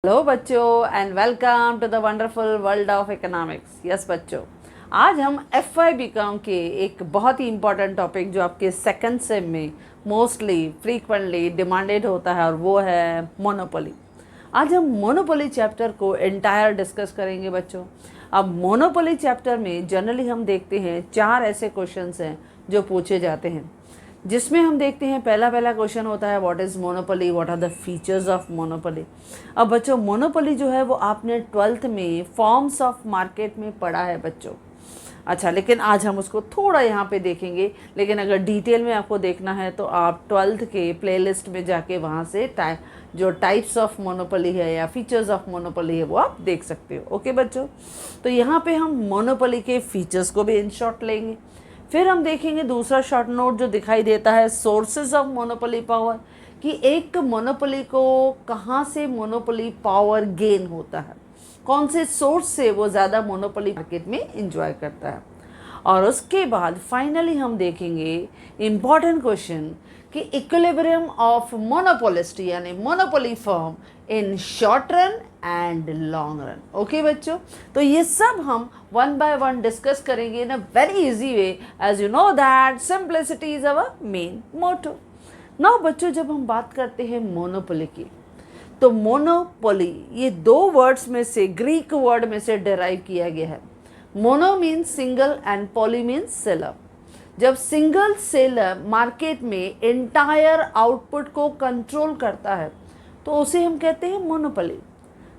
Hello बच्चों and welcome to the wonderful world of economics. Yes बच्चों, आज हम एफ वाई बी कॉम के एक बहुत ही इम्पॉर्टेंट टॉपिक जो आपके सेकंड सेम में मोस्टली फ्रीक्वेंटली डिमांडेड होता है और वो है मोनोपोली। आज हम मोनोपोली चैप्टर को एंटायर डिस्कस करेंगे बच्चों। अब मोनोपोली चैप्टर में जनरली हम देखते हैं 4 ऐसे क्वेश्चंस हैं जो पूछे जाते हैं, जिसमें हम देखते हैं पहला क्वेश्चन होता है what is monopoly, what are the features of monopoly. अब बच्चों मोनोपोली जो है वो आपने 12th में फॉर्म्स ऑफ मार्केट में पढ़ा है बच्चों। अच्छा, लेकिन आज हम उसको थोड़ा यहाँ पे देखेंगे, लेकिन अगर डिटेल में आपको देखना है तो आप 12th के प्लेलिस्ट में जाके वहाँ से जो टाइप्स ऑफ मोनोपोली है या फीचर्स ऑफ मोनोपोली है वो आप देख सकते हो। ओके बच्चों, तो यहाँ पे हम मोनोपोली के फीचर्स को भी इन शॉर्ट लेंगे। फिर हम देखेंगे दूसरा शॉर्ट नोट जो दिखाई देता है सोर्सेज ऑफ मोनोपोली पावर, कि एक मोनोपोली को कहाँ से मोनोपोली पावर गेन होता है, कौन से सोर्स से वो ज़्यादा मोनोपोली मार्केट में इंजॉय करता है। और उसके बाद फाइनली हम देखेंगे इम्पॉर्टेंट क्वेश्चन कि इक्विलिब्रियम ऑफ मोनोपोलिस्ट यानी monopoly firm in short run and long run. Okay बच्चों, तो ये सब हम वन बाय वन डिस्कस करेंगे in a very easy way, as you know that simplicity is our main motto. Now बच्चों, जब हम बात करते हैं मोनोपोली की, तो मोनोपोली ये 2 वर्ड्स में से, ग्रीक वर्ड में से डिराइव किया गया है। Mono means single and poly means seller. जब सिंगल सेलर मार्केट में एंटायर आउटपुट को कंट्रोल करता है तो उसे हम कहते हैं मोनोपोली।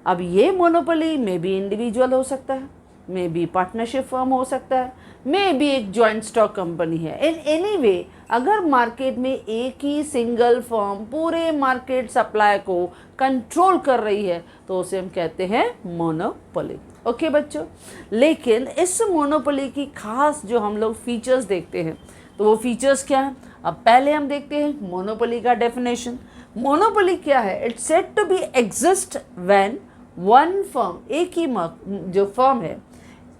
अब ये मोनोपोली मे बी इंडिविजुअल हो सकता है, मे बी पार्टनरशिप फर्म हो सकता है, मे बी एक जॉइंट स्टॉक कंपनी है। इन एनी वे, अगर मार्केट में एक ही सिंगल फर्म पूरे मार्केट सप्लाई को कंट्रोल कर रही है तो उसे हम कहते हैं मोनोपोली। ओके बच्चों, लेकिन इस मोनोपोली की खास जो हम लोग फीचर्स देखते हैं तो वो फीचर्स क्या हैं। अब पहले हम देखते हैं मोनोपोली का डेफिनेशन। मोनोपोली क्या है? It's said to be exist when one firm, एक ही जो फर्म है,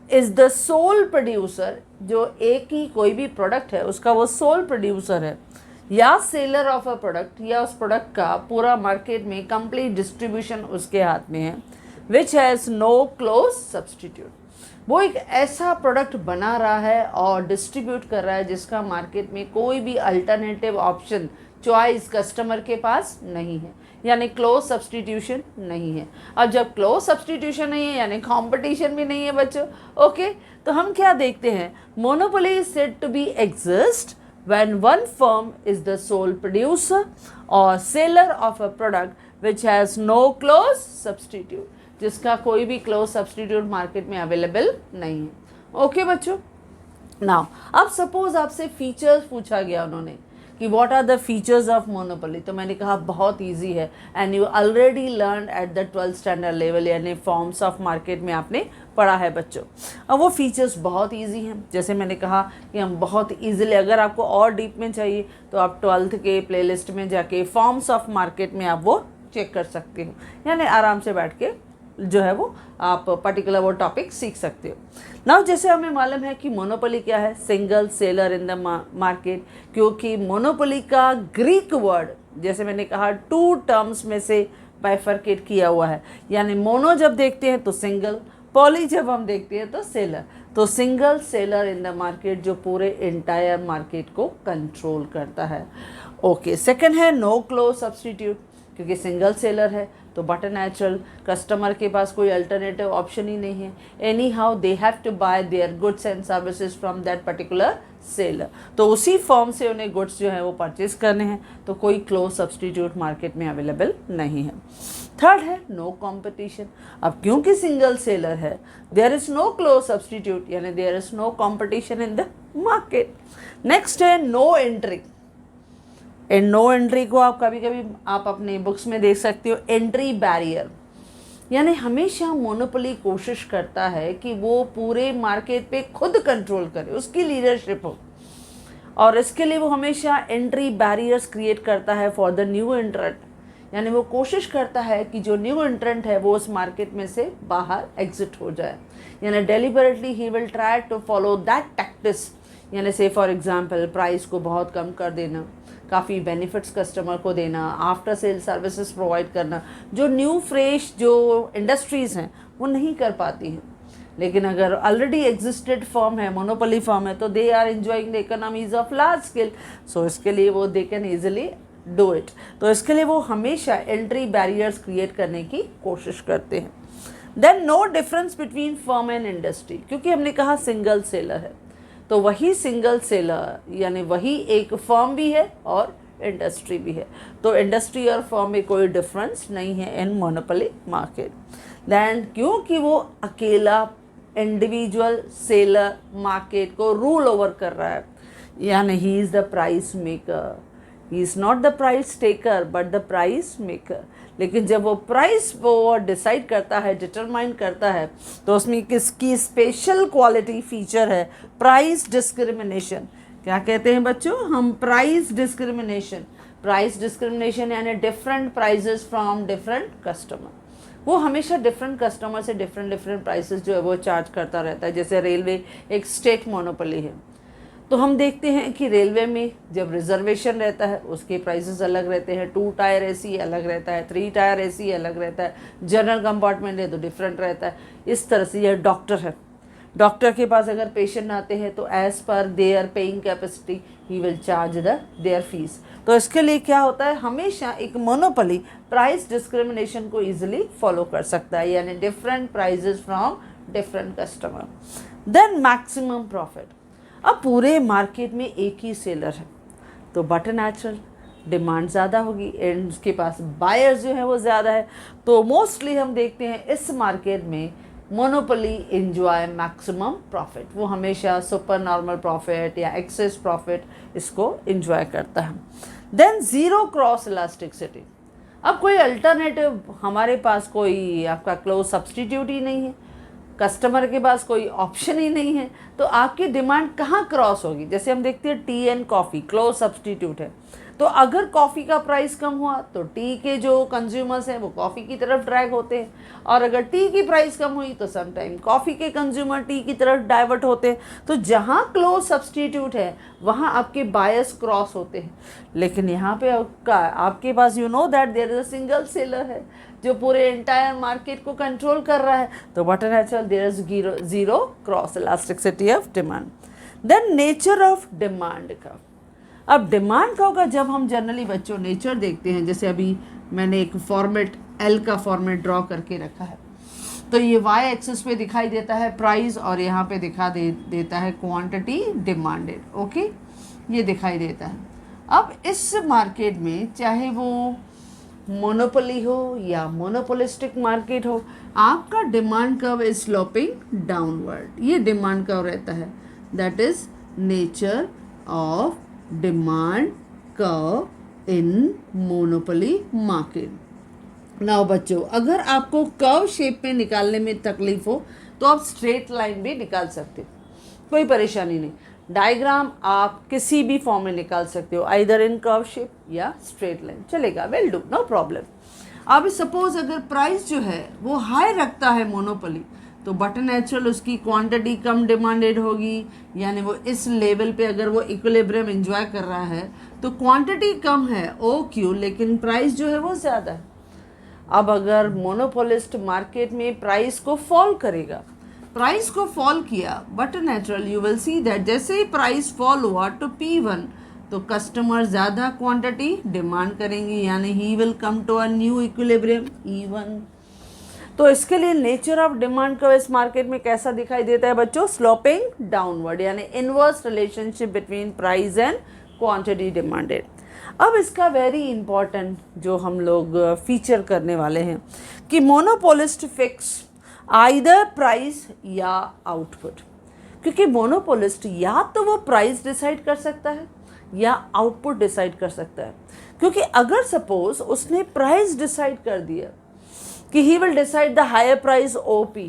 इज द सोल प्रोड्यूसर, जो एक ही कोई भी प्रोडक्ट है उसका वो सोल प्रोड्यूसर है, या सेलर ऑफ अ प्रोडक्ट, या उस प्रोडक्ट का पूरा मार्केट में कंप्लीट डिस्ट्रीब्यूशन उसके हाथ में है, which has no close substitute. वो एक ऐसा प्रोडक्ट बना रहा है और डिस्ट्रीब्यूट कर रहा है जिसका मार्केट में कोई भी अल्टरनेटिव ऑप्शन, चॉइस कस्टमर के पास नहीं है, यानी क्लोज सब्सटीट्यूशन नहीं है। अब जब क्लोज सब्सटीट्यूशन नहीं है यानी कंपटीशन भी नहीं है बच्चों। ओके, तो हम क्या देखते हैं, monopoly is said to be exist when one firm is the sole producer or seller of a product which has no close substitute, जिसका कोई भी क्लोज सब्सटीट्यूट मार्केट में अवेलेबल नहीं है। ओके बच्चों, नाउ अब सपोज आपसे फीचर्स पूछा गया उन्होंने कि what are the features of monopoly, तो मैंने कहा बहुत इजी है and you already learn at the 12th standard level, यानी फॉर्म्स ऑफ मार्केट में आपने पढ़ा है बच्चों। अब वो फीचर्स बहुत इजी हैं, जैसे मैंने कहा कि हम बहुत इजीली, अगर आपको और डीप में चाहिए तो आप 12th के प्लेलिस्ट में जाके फॉर्म्स ऑफ मार्केट में आप वो चेक कर सकते हो, यानी आराम से बैठ के जो है वो आप पर्टिकुलर वो टॉपिक सीख सकते हो। नाउ जैसे हमें मालूम है कि मोनोपोली क्या है, single seller in the market, क्योंकि मोनोपोली का ग्रीक वर्ड, जैसे मैंने कहा 2 टर्म्स में से बाइफर्केट किया हुआ है, यानी मोनो जब देखते हैं तो सिंगल, पॉली जब हम देखते हैं तो सेलर। तो single seller in the market जो पूरे एंटायर मार्केट को कंट्रोल करता है। ओके, सेकंड है नो क्लोज सब्सटीट्यूट, क्योंकि सिंगल सेलर है तो बट नेचुरल कस्टमर के पास कोई अल्टरनेटिव ऑप्शन ही नहीं है, anyhow they have to buy their goods and services from that particular seller, तो उसी फॉर्म से उन्हें गुड्स जो है वो परचेज करने हैं, तो कोई क्लोज सब्सटीट्यूट मार्केट में अवेलेबल नहीं है। थर्ड है नो कंपटीशन। अब क्योंकि सिंगल सेलर है, there is no close substitute, यानी there is no competition in the market. Next है no entry. And no entry को आप कभी कभी आप अपने बुक्स में देख सकते हो एंट्री बैरियर, यानी हमेशा मोनोपोली कोशिश करता है कि वो पूरे मार्केट पे खुद कंट्रोल करे, उसकी लीडरशिप हो, और इसके लिए वो हमेशा एंट्री बैरियर्स क्रिएट करता है फॉर द न्यू एंट्रेंट, यानी वो कोशिश करता है कि जो न्यू एंट्रेंट है वो उस मार्केट में से बाहर एग्जिट हो जाए, यानी deliberately he will try to follow that tactics, यानी से फॉर एग्जांपल प्राइस को बहुत कम कर देना, काफ़ी बेनिफिट्स कस्टमर को देना, आफ्टर सेल सर्विसेज प्रोवाइड करना, जो न्यू फ्रेश जो इंडस्ट्रीज़ हैं वो नहीं कर पाती हैं। लेकिन अगर ऑलरेडी एग्जिस्टेड फर्म है, मोनोपोली फर्म है, तो they are enjoying the economies of large scale, so इसके लिए वो they can easily do it. तो इसके लिए वो हमेशा एंट्री बैरियर्स क्रिएट करने की कोशिश करते हैं। Then no difference between firm and industry, क्योंकि हमने कहा सिंगल सेलर है, तो वही सिंगल सेलर यानी वही एक फर्म भी है और इंडस्ट्री भी है, तो इंडस्ट्री और फर्म में कोई डिफरेंस नहीं है इन मोनोपोली मार्केट। दैन क्योंकि वो अकेला इंडिविजुअल सेलर मार्केट को रूल ओवर कर रहा है, यानी he is the price maker, he is not the price taker but the price maker. लेकिन जब वो प्राइस वो डिसाइड करता है, डिटरमाइन करता है, तो उसमें किसकी स्पेशल क्वालिटी फीचर है, प्राइस डिस्क्रिमिनेशन। क्या कहते हैं बच्चों हम? Price discrimination. प्राइस डिस्क्रिमिनेशन यानी different prices from different customer. वो हमेशा डिफरेंट कस्टमर से डिफरेंट प्राइसेस जो है वो चार्ज करता रहता है। जैसे रेलवे एक स्टेट मोनोपोली है, तो हम देखते हैं कि रेलवे में जब रिजर्वेशन रहता है उसके प्राइसेस अलग रहते हैं, 2 टायर एसी अलग रहता है, 3 टायर एसी अलग रहता है, जनरल कंपार्टमेंट है तो डिफरेंट रहता है। इस तरह से यह डॉक्टर है, डॉक्टर के पास अगर पेशेंट आते हैं तो as per their paying capacity he will charge their fees. तो इसके लिए क्या होता है, हमेशा एक मोनोपोली प्राइस डिस्क्रिमिनेशन को इजीली फॉलो कर सकता है, यानी different prices from different customer. Then maximum profit. अब पूरे मार्केट में एक ही सेलर है तो बट नेचुरल डिमांड ज़्यादा होगी एंड उसके पास बायर्स जो है वो ज़्यादा है, तो मोस्टली हम देखते हैं इस मार्केट में मोनोपोली एंजॉय मैक्सिमम प्रॉफिट। वो हमेशा सुपर नॉर्मल प्रॉफिट या एक्सेस प्रॉफिट इसको एंजॉय करता है। Than zero cross elasticity. अब कोई अल्टरनेटिव हमारे पास कोई आपका क्लोज सब्सटीट्यूट ही नहीं है, कस्टमर के पास कोई ऑप्शन ही नहीं है, तो आपकी डिमांड कहाँ क्रॉस होगी? जैसे हम देखते हैं T and coffee close substitute है, तो अगर कॉफ़ी का प्राइस कम हुआ तो टी के जो कंज्यूमर्स हैं वो कॉफ़ी की तरफ ड्रैग होते हैं, और अगर टी की प्राइस कम हुई तो समटाइम कॉफ़ी के कंज्यूमर टी की तरफ डाइवर्ट होते हैं। तो जहाँ क्लोज सब्सटीट्यूट है वहाँ आपके बायस क्रॉस होते हैं। लेकिन यहाँ पे आपके पास you know that there is a single seller है जो पूरे एंटायर मार्केट को कंट्रोल कर रहा है, तो what natural there is zero cross elasticity of demand. Then nature of demand curve. अब डिमांड कर्व का जब हम जनरली बच्चों नेचर देखते हैं, जैसे अभी मैंने एक फॉर्मेट एल का फॉर्मेट ड्रॉ करके रखा है, तो ये वाई एक्सिस पे दिखाई देता है प्राइस और यहाँ पे देता है क्वांटिटी डिमांडेड। ओके, ये दिखाई देता है। अब इस मार्केट में चाहे वो मोनोपोली हो या मोनोपोलिस्टिक मार्केट हो, आपका demand curve is sloping downward. ये डिमांड कर्व रहता है, that is nature of demand curve in monopoly market. Now बच्चों, अगर आपको कर्व शेप में निकालने में तकलीफ हो तो आप स्ट्रेट लाइन भी निकाल सकते हो, कोई परेशानी नहीं। डायग्राम आप किसी भी फॉर्म में निकाल सकते हो, आइदर इन कर्व शेप या स्ट्रेट लाइन चलेगा, विल डू, नो प्रॉब्लम। अब सपोज अगर प्राइस जो है वो हाई रखता है मोनोपोली, तो बट नेचुरल उसकी क्वांटिटी कम डिमांडेड होगी, यानी वो इस लेवल पे अगर वो इक्विलिब्रियम एंजॉय कर रहा है तो क्वांटिटी कम है ओ क्यू, लेकिन प्राइस जो है वो ज़्यादा है। अब अगर मोनोपोलिस्ट मार्केट में प्राइस को फॉल करेगा, प्राइस को फॉल किया, but natural you will see that जैसे ही प्राइस फॉल हुआ तो P1, तो कस्टमर ज़्यादा क्वांटिटी डिमांड करेंगे, यानी he will come to a new equilibrium E1। तो इसके लिए नेचर ऑफ डिमांड का इस मार्केट में कैसा दिखाई देता है बच्चों? स्लोपिंग डाउनवर्ड, यानी inverse relationship between price and quantity demanded. अब इसका वेरी इंपॉर्टेंट जो हम लोग फीचर करने वाले हैं कि मोनोपोलिस्ट फिक्स आइदर प्राइस या आउटपुट, क्योंकि मोनोपोलिस्ट या तो वो प्राइस डिसाइड कर सकता है या आउटपुट डिसाइड कर सकता है। क्योंकि अगर सपोज उसने प्राइस डिसाइड कर दिया कि he will decide the higher price OP,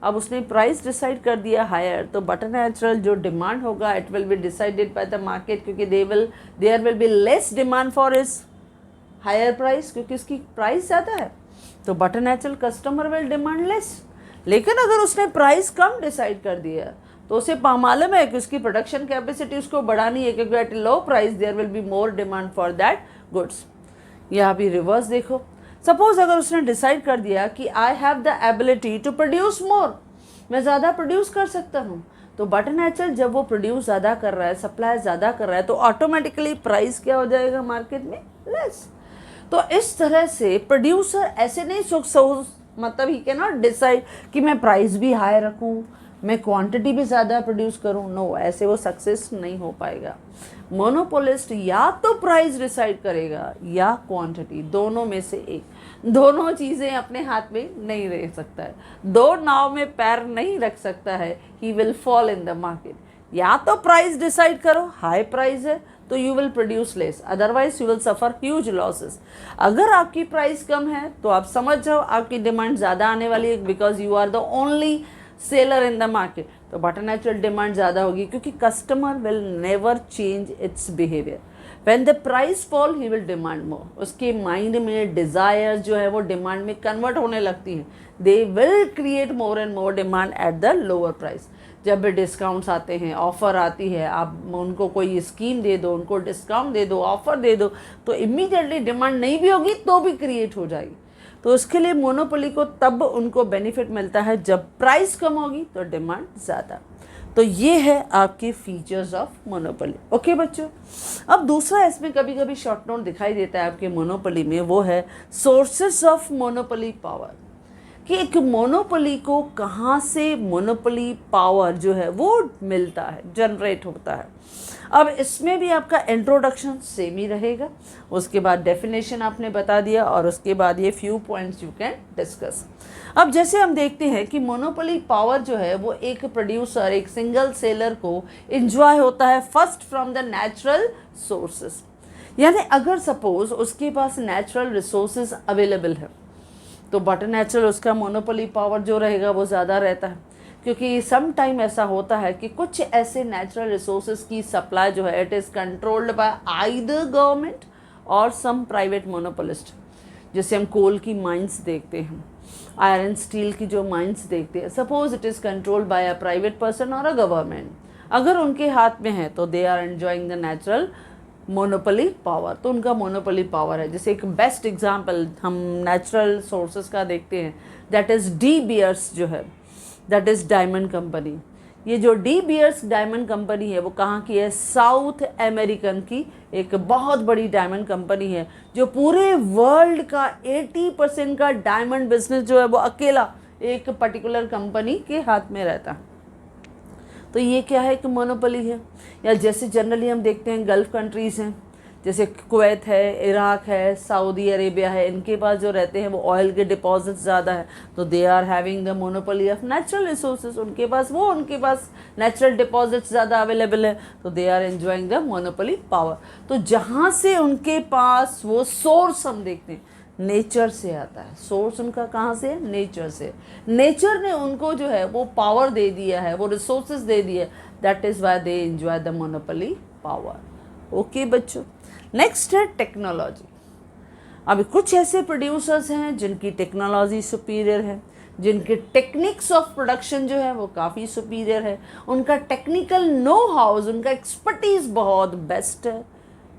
अब उसने प्राइस डिसाइड कर दिया हायर, तो बट नेचुरल जो डिमांड होगा it will be decided by the market, क्योंकि there will be less demand for his higher price, क्योंकि उसकी प्राइस ज़्यादा है, तो but natural customer will demand less. लेकिन अगर उसने प्राइस कम डिसाइड कर दिया तो उसे मालूम है कि उसकी प्रोडक्शन कैपेसिटी उसको बढ़ानी है, क्योंकि at low price there will be more demand for that goods. यहाँ भी रिवर्स देखो, सपोज अगर उसने डिसाइड कर दिया कि I have the ability to produce more, मैं ज़्यादा प्रोड्यूस कर सकता हूँ, तो बट नेचुरल जब वो प्रोड्यूस ज़्यादा कर रहा है, सप्लाई ज़्यादा कर रहा है, तो ऑटोमेटिकली प्राइस क्या हो जाएगा मार्केट में, लेस। तो इस तरह से प्रोड्यूसर ऐसे नहीं सोच मतलब ही कैन नॉट डिसाइड कि मैं प्राइस भी हाई रखूँ, मैं क्वांटिटी भी ज़्यादा प्रोड्यूस करूँ, नो, ऐसे वो सक्सेस नहीं हो पाएगा। मोनोपोलिस्ट या तो प्राइस डिसाइड करेगा या क्वांटिटी, दोनों में से एक, दोनों चीज़ें अपने हाथ में नहीं रह सकता है, दो नाव में पैर नहीं रख सकता है, he will fall in the market. या तो प्राइस डिसाइड करो, हाई प्राइस है तो you will produce less, otherwise you will suffer huge losses. अगर आपकी प्राइस कम है तो आप समझ जाओ आपकी डिमांड ज़्यादा आने वाली है, because you are the only seller in the market, तो बट नेचुरल डिमांड ज़्यादा होगी, क्योंकि customer will never change its behaviour. When the price fall he will demand more, उसके माइंड में डिज़ायर जो है वो डिमांड में कन्वर्ट होने लगती हैं, they will create more and more demand at the lower price. जब भी डिस्काउंट्स आते हैं, ऑफ़र आती है, आप उनको कोई स्कीम दे दो, उनको डिस्काउंट दे दो, ऑफ़र दे दो, तो इमीडिएटली डिमांड नहीं भी होगी तो भी क्रिएट हो जाएगी। तो उसके लिए मोनोपोली को तब उनको बेनिफिट मिलता है जब प्राइस कम होगी तो डिमांड ज़्यादा। तो ये है आपके फीचर्स ऑफ मोनोपोली। ओके बच्चों, अब दूसरा इसमें कभी कभी शॉर्ट नोट दिखाई देता है आपके मोनोपोली में, वो है सोर्सेस ऑफ मोनोपोली पावर, कि एक मोनोपोली को कहाँ से मोनोपोली पावर जो है वो मिलता है, जनरेट होता है। अब इसमें भी आपका इंट्रोडक्शन सेम ही रहेगा, उसके बाद डेफिनेशन आपने बता दिया, और उसके बाद ये few points you can discuss. अब जैसे हम देखते हैं कि मोनोपोली पावर जो है वो एक प्रोड्यूसर, एक सिंगल सेलर को इंजॉय होता है first from the natural sources. यानी अगर सपोज उसके पास नेचुरल रिसोर्सेज अवेलेबल है तो बट नेचुरल उसका मोनोपोली पावर जो रहेगा वो ज़्यादा रहता है, क्योंकि सम टाइम ऐसा होता है कि कुछ ऐसे नेचुरल रिसोर्सेज की सप्लाई जो है it is controlled bye either government और सम प्राइवेट मोनोपोलिस्ट। जैसे हम कोल की माइंस देखते हैं, आयरन स्टील की जो माइंस देखते हैं, suppose it is controlled by a private person और अ गवर्नमेंट, अगर उनके हाथ में है तो they are enjoying the natural monopoly power, तो उनका मोनोपोली पावर है। जैसे एक बेस्ट एग्जांपल हम नेचुरल सोर्सेज का देखते हैं, दैट इज़ डी बियर्स जो है, दैट इज़ डायमंड कंपनी। ये जो डी बियर्स डायमंड कंपनी है वो कहाँ की है, साउथ अमेरिकन की एक बहुत बड़ी डायमंड कंपनी है, जो पूरे वर्ल्ड का 80% का डायमंड बिजनेस जो है वो अकेला एक पर्टिकुलर कंपनी के हाथ में रहता है। तो ये क्या है, एक मोनोपोली है। या जैसे जनरली हम देखते हैं गल्फ़ कंट्रीज़ हैं, जैसे कुवैत है, इराक है, सऊदी अरेबिया है, इनके पास जो रहते हैं वो ऑयल के डिपॉजिट ज़्यादा है, तो they are having the monopoly of natural resources, उनके पास नेचुरल डिपॉजिट ज़्यादा अवेलेबल है, तो they are enjoying the monopoly power. तो जहाँ से उनके पास वो सोर्स हम देखते हैं नेचर से आता है, सोर्स उनका कहाँ से है, नेचर से। नेचर ने उनको जो है वो पावर दे दिया है, वो रिसोर्सेज दे दिया है, that is why they enjoy the monopoly power. Okay बच्चों, नेक्स्ट है टेक्नोलॉजी। अभी कुछ ऐसे प्रोड्यूसर्स हैं जिनकी टेक्नोलॉजी सुपीरियर है, जिनके टेक्निक्स ऑफ प्रोडक्शन जो है वो काफ़ी सुपीरियर है, उनका टेक्निकल नो हाउस, उनका एक्सपर्टीज़ बहुत बेस्ट है।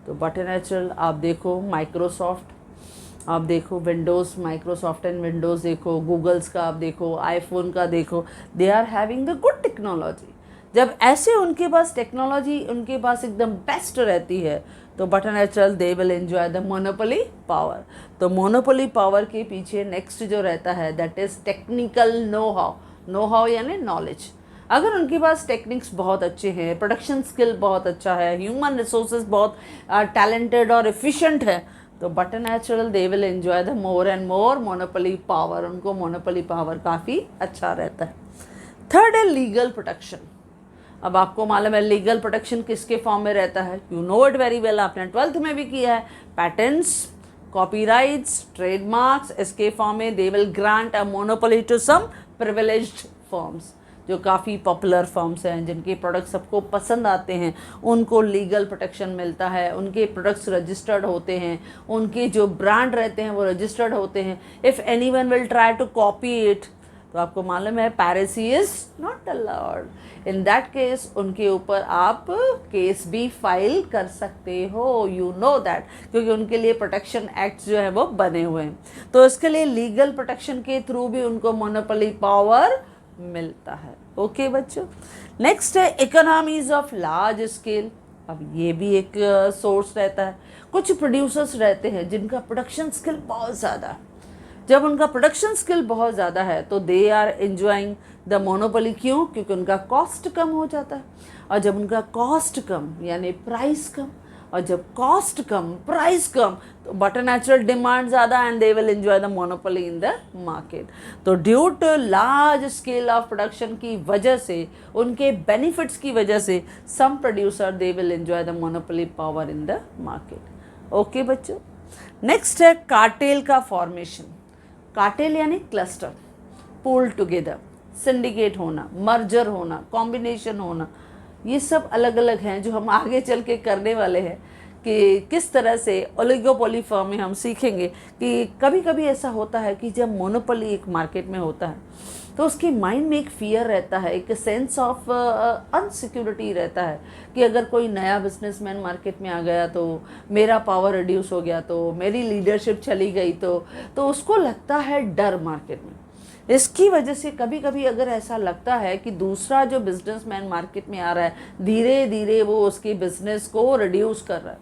तो बट नेचुरल आप देखो माइक्रोसॉफ्ट, आप देखो विंडोज़, माइक्रोसॉफ्ट एंड विंडोज़ देखो, गूगल्स का आप देखो, आईफोन का देखो, they are having the good technology. जब ऐसे उनके पास टेक्नोलॉजी उनके पास एकदम बेस्ट रहती है तो but natural they will enjoy the monopoly power. तो मोनोपोली पावर के पीछे नेक्स्ट जो रहता है that is technical know how. Know how यानी नॉलेज। अगर उनके पास टेक्निक्स बहुत अच्छे हैं, प्रोडक्शन स्किल बहुत अच्छा है, ह्यूमन रिसोर्सेज बहुत टैलेंटेड और एफिशिएंट है, तो but natural they will enjoy the more and more monopoly power. उनको मोनोपोली पावर काफ़ी अच्छा रहता है। थर्ड है लीगल प्रोटेक्शन। अब आपको मालूम है लीगल प्रोटेक्शन किसके फॉर्म में रहता है, you know it very well, आपने 12th में भी किया है। पैटेंट्स, कॉपीराइट्स, ट्रेडमार्क्स, इसके फॉर्म में they will grant a monopoly to some privileged firms, जो काफ़ी पॉपुलर फर्म्स हैं जिनके प्रोडक्ट सबको पसंद आते हैं, उनको लीगल प्रोटेक्शन मिलता है, उनके प्रोडक्ट्स रजिस्टर्ड होते हैं, उनके जो ब्रांड रहते हैं वो रजिस्टर्ड होते हैं। If anyone will try to copy it तो आपको मालूम है piracy is not allowed. In that case उनके ऊपर आप केस भी फाइल कर सकते हो, यू नो दैट, क्योंकि उनके लिए प्रोटेक्शन एक्ट जो है वो बने हुए हैं। तो इसके लिए लीगल प्रोटेक्शन के थ्रू भी उनको मोनोपोली पावर मिलता है। ओके बच्चों, नेक्स्ट है इकोनॉमीज ऑफ लार्ज स्केल। अब ये भी एक सोर्स रहता है। कुछ प्रोड्यूसर्स रहते हैं जिनका प्रोडक्शन स्किल बहुत ज़्यादा है। जब उनका प्रोडक्शन स्किल बहुत ज़्यादा है तो they are enjoying the monopoly. क्यों? क्योंकि उनका कॉस्ट कम हो जाता है। और जब उनका कॉस्ट कम यानी प्राइस कम, और जब कॉस्ट कम प्राइस कम तो बट नेचुरल डिमांड ज़्यादा and they will enjoy the monopoly in the market. तो due to large scale of production की वजह से, उनके बेनिफिट्स की वजह से some producer they will enjoy the monopoly power in the market. Okay बच्चों, नेक्स्ट है कार्टेल का फॉर्मेशन। कार्टेल यानी क्लस्टर, पूल टुगेदर, सिंडिकेट होना, मर्जर होना, कॉम्बिनेशन होना, ये सब अलग अलग हैं जो हम आगे चल के करने वाले हैं कि किस तरह से ओलिगोपोली फर्म में हम सीखेंगे कि कभी कभी ऐसा होता है कि जब मोनोपोली एक मार्केट में होता है तो उसके माइंड में एक फियर रहता है, एक सेंस ऑफ अनसिक्योरिटी रहता है कि अगर कोई नया बिजनेसमैन मार्केट में आ गया तो मेरा पावर रिड्यूस हो गया, तो मेरी लीडरशिप चली गई, तो उसको लगता है डर मार्केट में। इसकी वजह से कभी कभी अगर ऐसा लगता है कि दूसरा जो बिजनेसमैन मार्केट में आ रहा है धीरे धीरे वो उसके बिजनेस को रिड्यूस कर रहा है,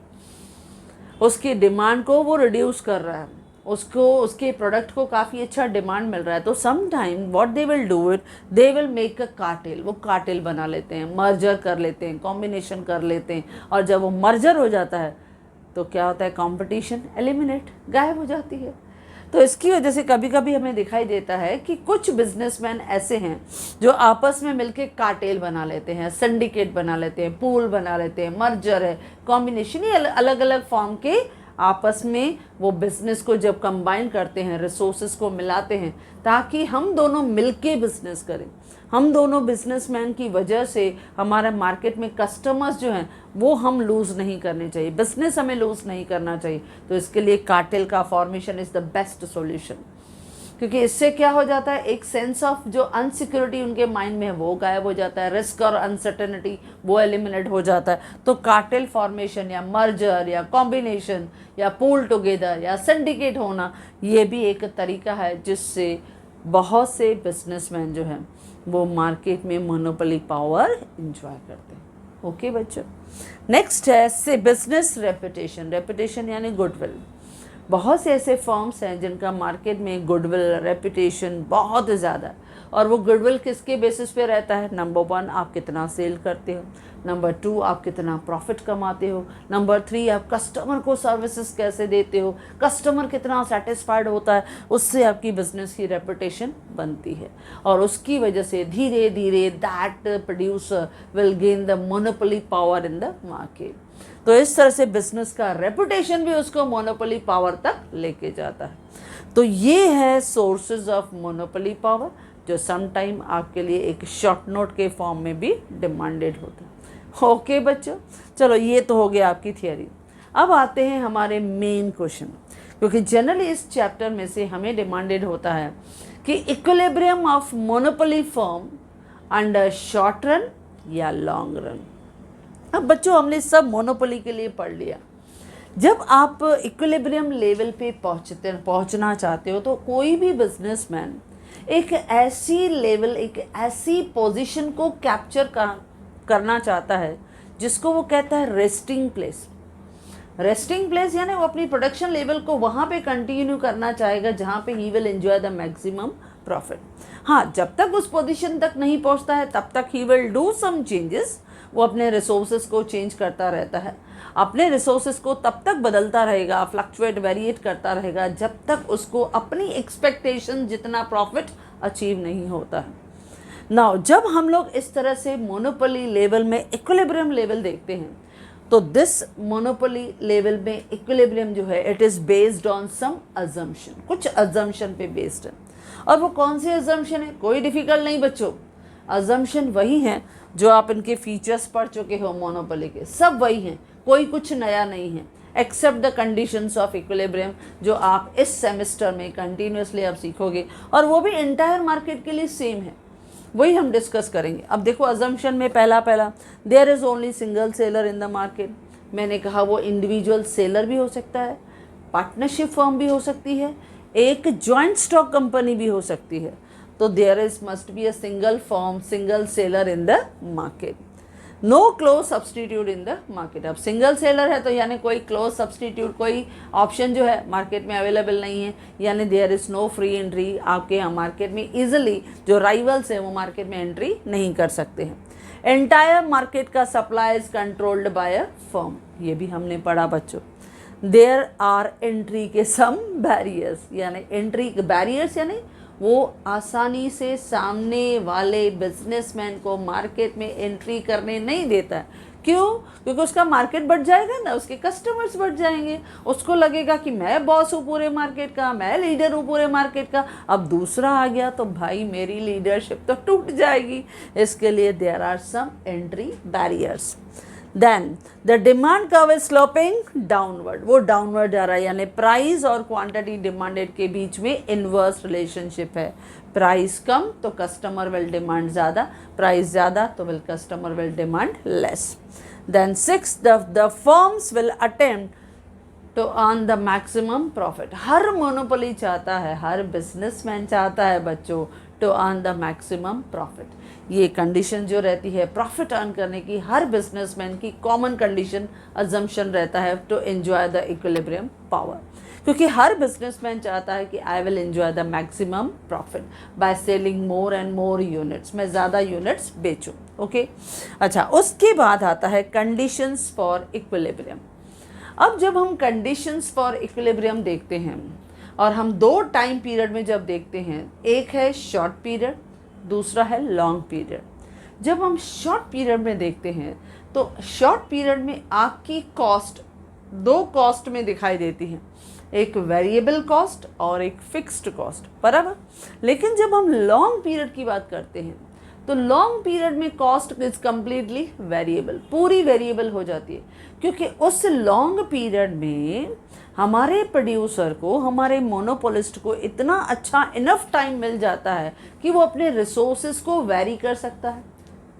उसकी डिमांड को वो रिड्यूस कर रहा है, उसको उसके प्रोडक्ट को काफ़ी अच्छा डिमांड मिल रहा है, तो some time what they will do it, they will make a cartel. वो कार्टेल बना लेते हैं, मर्जर कर लेते हैं, कॉम्बिनेशन कर लेते हैं, और जब वो मर्जर हो जाता है तो क्या होता है, कंपटीशन एलिमिनेट, गायब हो जाती है। तो इसकी वजह से कभी कभी हमें दिखाई देता है कि कुछ बिजनेसमैन ऐसे हैं जो आपस में मिलके कार्टेल बना लेते हैं, सिंडिकेट बना लेते हैं, पूल बना लेते हैं, मर्जर है, कॉम्बिनेशन, ये अलग अलग फॉर्म के आपस में वो बिजनेस को जब कंबाइन करते हैं, रिसोर्सेज को मिलाते हैं ताकि हम दोनों मिलके बिजनेस करें। हम दोनों बिजनेसमैन की वजह से हमारे मार्केट में कस्टमर्स जो हैं वो हम लूज़ नहीं करने चाहिए, बिजनेस हमें लूज़ नहीं करना चाहिए। तो इसके लिए कार्टेल का formation is the best solution, क्योंकि इससे क्या हो जाता है, एक सेंस ऑफ जो अनसिक्योरिटी उनके माइंड में है वो गायब हो जाता है, रिस्क और अनसर्टेनिटी वो एलिमिनेट हो जाता है। तो कार्टेल फॉर्मेशन या मर्जर या कॉम्बिनेशन या पूल टुगेदर या सिंडिकेट होना, ये भी एक तरीका है जिससे बहुत से बिजनेसमैन जो हैं वो मार्केट में मोनोपोली पावर इंजॉय करते हैं। ओके बच्चों, नेक्स्ट है से बिजनेस रेपुटेशन। रेपुटेशन यानी गुडविल। बहुत से ऐसे फर्म्स हैं जिनका मार्केट में गुडविल, रेपुटेशन बहुत ज़्यादा है, और वो गुडविल किसके बेसिस पे रहता है, नंबर 1 आप कितना सेल करते हो, नंबर 2 आप कितना प्रॉफिट कमाते हो, नंबर 3 आप कस्टमर को सर्विसेज कैसे देते हो, कस्टमर कितना सेटिस्फाइड होता है, उससे आपकी बिजनेस की रेपुटेशन बनती है। और उसकी वजह से धीरे धीरे that producer will gain the monopoly power in the market. तो इस तरह से बिजनेस का रेपुटेशन भी उसको मोनोपोली पावर तक लेके जाता है। तो ये है सोर्सेज ऑफ मोनोपोली पावर, जो सम टाइम आपके लिए एक शॉर्ट नोट के फॉर्म में भी डिमांडेड होता है। ओके बच्चों, चलो ये तो हो गया आपकी थियरी। अब आते हैं हमारे मेन क्वेश्चन, क्योंकि जनरली इस चैप्टर में से हमें डिमांडेड होता है कि equilibrium of monopoly firm under short run या लॉन्ग रन। अब बच्चों हमने सब मोनोपोली के लिए पढ़ लिया। जब आप इक्विलिब्रियम लेवल पे पहुंचना चाहते हो तो कोई भी बिजनेसमैन एक ऐसी लेवल, एक ऐसी पोजीशन को कैप्चर करना चाहता है जिसको वो कहता है रेस्टिंग प्लेस। रेस्टिंग प्लेस यानी वो अपनी प्रोडक्शन लेवल को वहाँ पे कंटिन्यू करना चाहेगा जहाँ पे he will enjoy the maximum profit. हाँ, जब तक उस पोजीशन तक नहीं पहुँचता है तब तक he will do some changes. वो अपने रिसोर्सेज को चेंज करता रहता है, अपने रिसोर्सेज को तब तक बदलता रहेगा, फ्लक्चुएट, वेरिएट करता रहेगा जब तक उसको अपनी एक्सपेक्टेशन जितना प्रॉफिट अचीव नहीं होता है। नाउ जब हम लोग इस तरह से मोनोपोली लेवल में इक्विलिब्रियम लेवल देखते हैं तो दिस मोनोपोली लेवल में इक्विलिब्रियम जो है it is based on some assumption, कुछ अजम्पशन पे बेस्ड है। और वो कौन से अजम्पशन है, कोई डिफिकल्ट नहीं बच्चों, अजम्पशन वही हैं जो आप इनके फीचर्स पढ़ चुके हो मोनोपोली के, सब वही हैं, कोई कुछ नया नहीं है। Except the conditions of equilibrium, जो आप इस सेमेस्टर में कंटिन्यूसली आप सीखोगे, और वो भी एंटायर मार्केट के लिए सेम है, वही हम डिस्कस करेंगे। अब देखो अजम्पशन में पहला there is only single seller in the market. मैंने कहा वो इंडिविजुअल सेलर भी हो सकता है, पार्टनरशिप फर्म भी हो सकती है, एक जॉइंट स्टॉक कंपनी भी हो सकती है। तो there is must be a single firm, single seller in the market, no close substitute in the market. अब सिंगल सेलर है तो यानी कोई क्लोज सब्सटीट्यूट, कोई ऑप्शन जो है मार्केट में अवेलेबल नहीं है, यानी there is no free entry. आपके यहाँ मार्केट में ईजिली जो राइवल्स हैं वो मार्केट में एंट्री नहीं कर सकते हैं। एंटायर मार्केट का supply is controlled by a firm, ये भी हमने पढ़ा बच्चों। देयर आर एंट्री के सम बैरियर्स, यानी एंट्री बैरियर्स यानी वो आसानी से सामने वाले बिजनेसमैन को मार्केट में एंट्री करने नहीं देता है। क्यों? क्योंकि उसका मार्केट बढ़ जाएगा ना, उसके कस्टमर्स बढ़ जाएंगे, उसको लगेगा कि मैं बॉस हूँ पूरे मार्केट का, मैं लीडर हूँ पूरे मार्केट का। अब दूसरा आ गया तो भाई मेरी लीडरशिप तो टूट जाएगी। इसके लिए there are some entry barriers. Then the demand curve is sloping downward, वो डाउनवर्ड जा रहा है, यानी प्राइस और क्वांटिटी डिमांडेड के बीच में इनवर्स रिलेशनशिप है। प्राइस कम तो कस्टमर विल डिमांड ज़्यादा, प्राइस ज़्यादा तो will customer will demand less. Then 6 the firms will attempt to earn the maximum profit. हर मोनोपोली चाहता है, हर बिजनेसमैन चाहता है बच्चों to earn the maximum profit. ये कंडीशन जो रहती है प्रॉफिट अर्न करने की, हर बिजनेसमैन की कॉमन कंडीशन अजम्पशन रहता है to enjoy the equilibrium power, क्योंकि हर बिजनेसमैन चाहता है कि I will enjoy the maximum profit by selling more and more units, मैं ज़्यादा यूनिट्स बेचूं। ओके, अच्छा, उसके बाद आता है कंडीशंस फॉर इक्विलिब्रियम। अब जब हम कंडीशंस फॉर इक्विलिब्रियम देखते हैं और हम दो टाइम पीरियड में जब देखते हैं, एक है शॉर्ट पीरियड, दूसरा है लॉन्ग पीरियड। जब हम शॉर्ट पीरियड में देखते हैं तो शॉर्ट पीरियड में आपकी कॉस्ट दो कॉस्ट में दिखाई देती है, एक वेरिएबल कॉस्ट और एक फिक्स्ड कॉस्ट, बराबर। लेकिन जब हम लॉन्ग पीरियड की बात करते हैं तो लॉन्ग पीरियड में कॉस्ट इज कम्प्लीटली वेरिएबल, पूरी वेरिएबल हो जाती है, क्योंकि उस लॉन्ग पीरियड में हमारे प्रोड्यूसर को, हमारे मोनोपोलिस्ट को इतना अच्छा इनफ टाइम मिल जाता है कि वो अपने रिसोर्सेज को वेरी कर सकता है,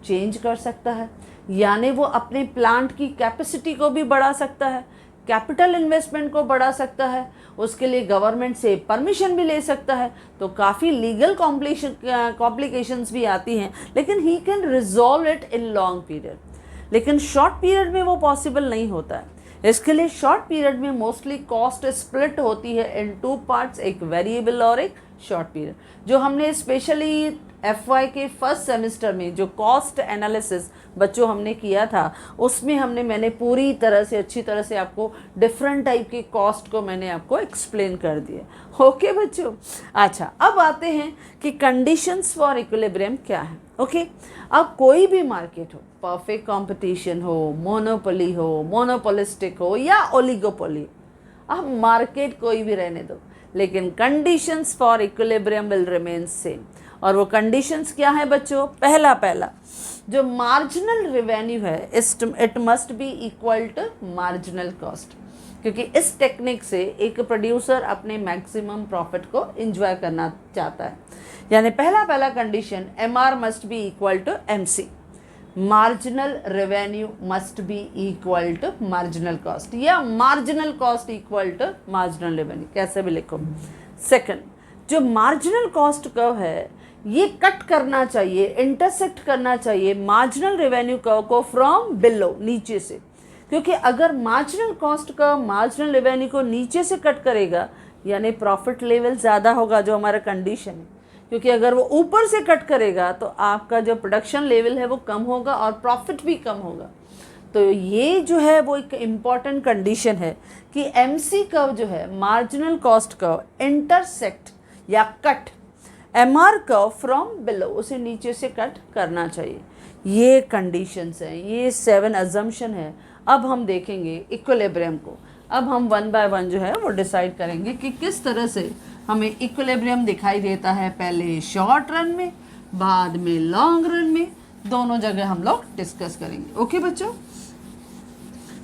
चेंज कर सकता है, यानी वो अपने प्लांट की कैपेसिटी को भी बढ़ा सकता है, कैपिटल इन्वेस्टमेंट को बढ़ा सकता है, उसके लिए गवर्नमेंट से परमिशन भी ले सकता है। तो काफ़ी लीगल कॉम्प्लिकेशंस भी आती हैं, लेकिन he can resolve it in long period. लेकिन शॉर्ट पीरियड में वो पॉसिबल नहीं होता है। इसके लिए शॉर्ट पीरियड में मोस्टली कॉस्ट स्प्लिट होती है इन टू पार्ट्स, एक वेरिएबल और एक शॉर्ट पीरियड। जो हमने स्पेशली FY के फर्स्ट सेमेस्टर में जो कॉस्ट एनालिसिस बच्चों हमने किया था, उसमें मैंने पूरी तरह से अच्छी तरह से आपको डिफरेंट टाइप की कॉस्ट को मैंने आपको एक्सप्लेन कर दिया। ओके बच्चों, अच्छा, अब आते हैं कि कंडीशंस फॉर इक्विलिब्रियम क्या है। ओके, अब कोई भी मार्केट हो, परफेक्ट कंपटीशन हो, मोनोपोली हो, मोनोपोलिस्टिक हो या ओलिगोपोली, अब मार्केट कोई भी रहने दो, लेकिन conditions for equilibrium will remain same. और वो कंडीशंस क्या है बच्चों? पहला जो मार्जिनल रेवेन्यू है, it must be equal to marginal cost, क्योंकि इस टेक्निक से एक प्रोड्यूसर अपने मैक्सिमम प्रॉफिट को एंजॉय करना चाहता है। यानी पहला condition, MR must be equal to MC, marginal revenue must be equal to marginal cost, या marginal cost equal to marginal revenue, कैसे भी लिखो। सेकंड, जो मार्जिनल कॉस्ट कर्व है ये कट करना चाहिए, इंटरसेक्ट करना चाहिए मार्जिनल रेवेन्यू कर्व को फ्रॉम बिलो, नीचे से, क्योंकि अगर marginal cost curve marginal revenue को नीचे से कट करेगा यानी प्रॉफिट लेवल ज़्यादा होगा, जो हमारा कंडीशन है। क्योंकि अगर वो ऊपर से कट करेगा तो आपका जो प्रोडक्शन लेवल है वो कम होगा और प्रॉफिट भी कम होगा। तो ये जो है वो एक इम्पॉर्टेंट कंडीशन है कि MC कर्व जो है, मार्जिनल कॉस्ट कर्व, इंटरसेक्ट या cut MR curve from below, उसे नीचे से कट करना चाहिए। ये कंडीशंस हैं, ये 7 अजम्पशन है। अब हम देखेंगे इक्विलिब्रियम को। अब हम 1 बाय 1 जो है वो डिसाइड करेंगे कि किस तरह से हमें इक्विलिब्रियम दिखाई देता है, पहले शॉर्ट रन में, बाद में लॉन्ग रन में, दोनों जगह हम लोग डिस्कस करेंगे। ओके बच्चों,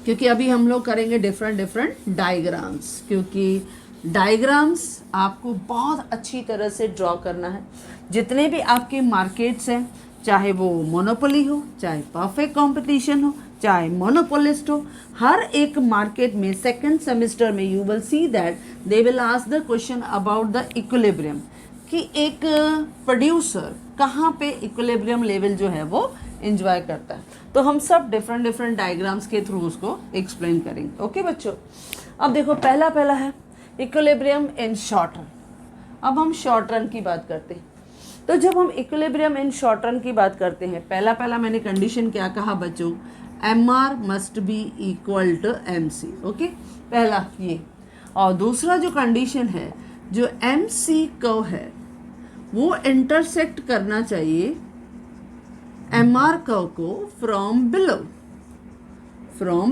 क्योंकि अभी हम लोग करेंगे डिफरेंट डायग्राम्स, क्योंकि डायग्राम्स आपको बहुत अच्छी तरह से ड्रॉ करना है। जितने भी आपके मार्केट्स हैं, चाहे वो मोनोपोली हो, चाहे परफेक्ट कंपटीशन हो, चाहे मोनोपोलिस्ट हो, हर एक मार्केट में सेकंड सेमेस्टर में you will see that they will ask the question about the equilibrium, कि एक प्रोड्यूसर कहाँ पे इक्विलिब्रियम लेवल जो है वो एंजॉय करता है। तो हम सब डिफरेंट डायग्राम्स के थ्रू उसको एक्सप्लेन करेंगे। ओके बच्चों, अब देखो पहला है इक्विलिब्रियम इन शॉर्ट रन। अब हम शॉर्ट रन की बात करते हैं। तो जब हम इक्विलिब्रियम इन शॉर्ट रन की बात करते हैं, पहला मैंने कंडीशन क्या कहा बच्चों, MR must be equal to MC। Okay, पहला ये। और दूसरा जो कंडीशन है, जो MC कर्व है वो इंटरसेक्ट करना चाहिए MR कर्व को फ्रॉम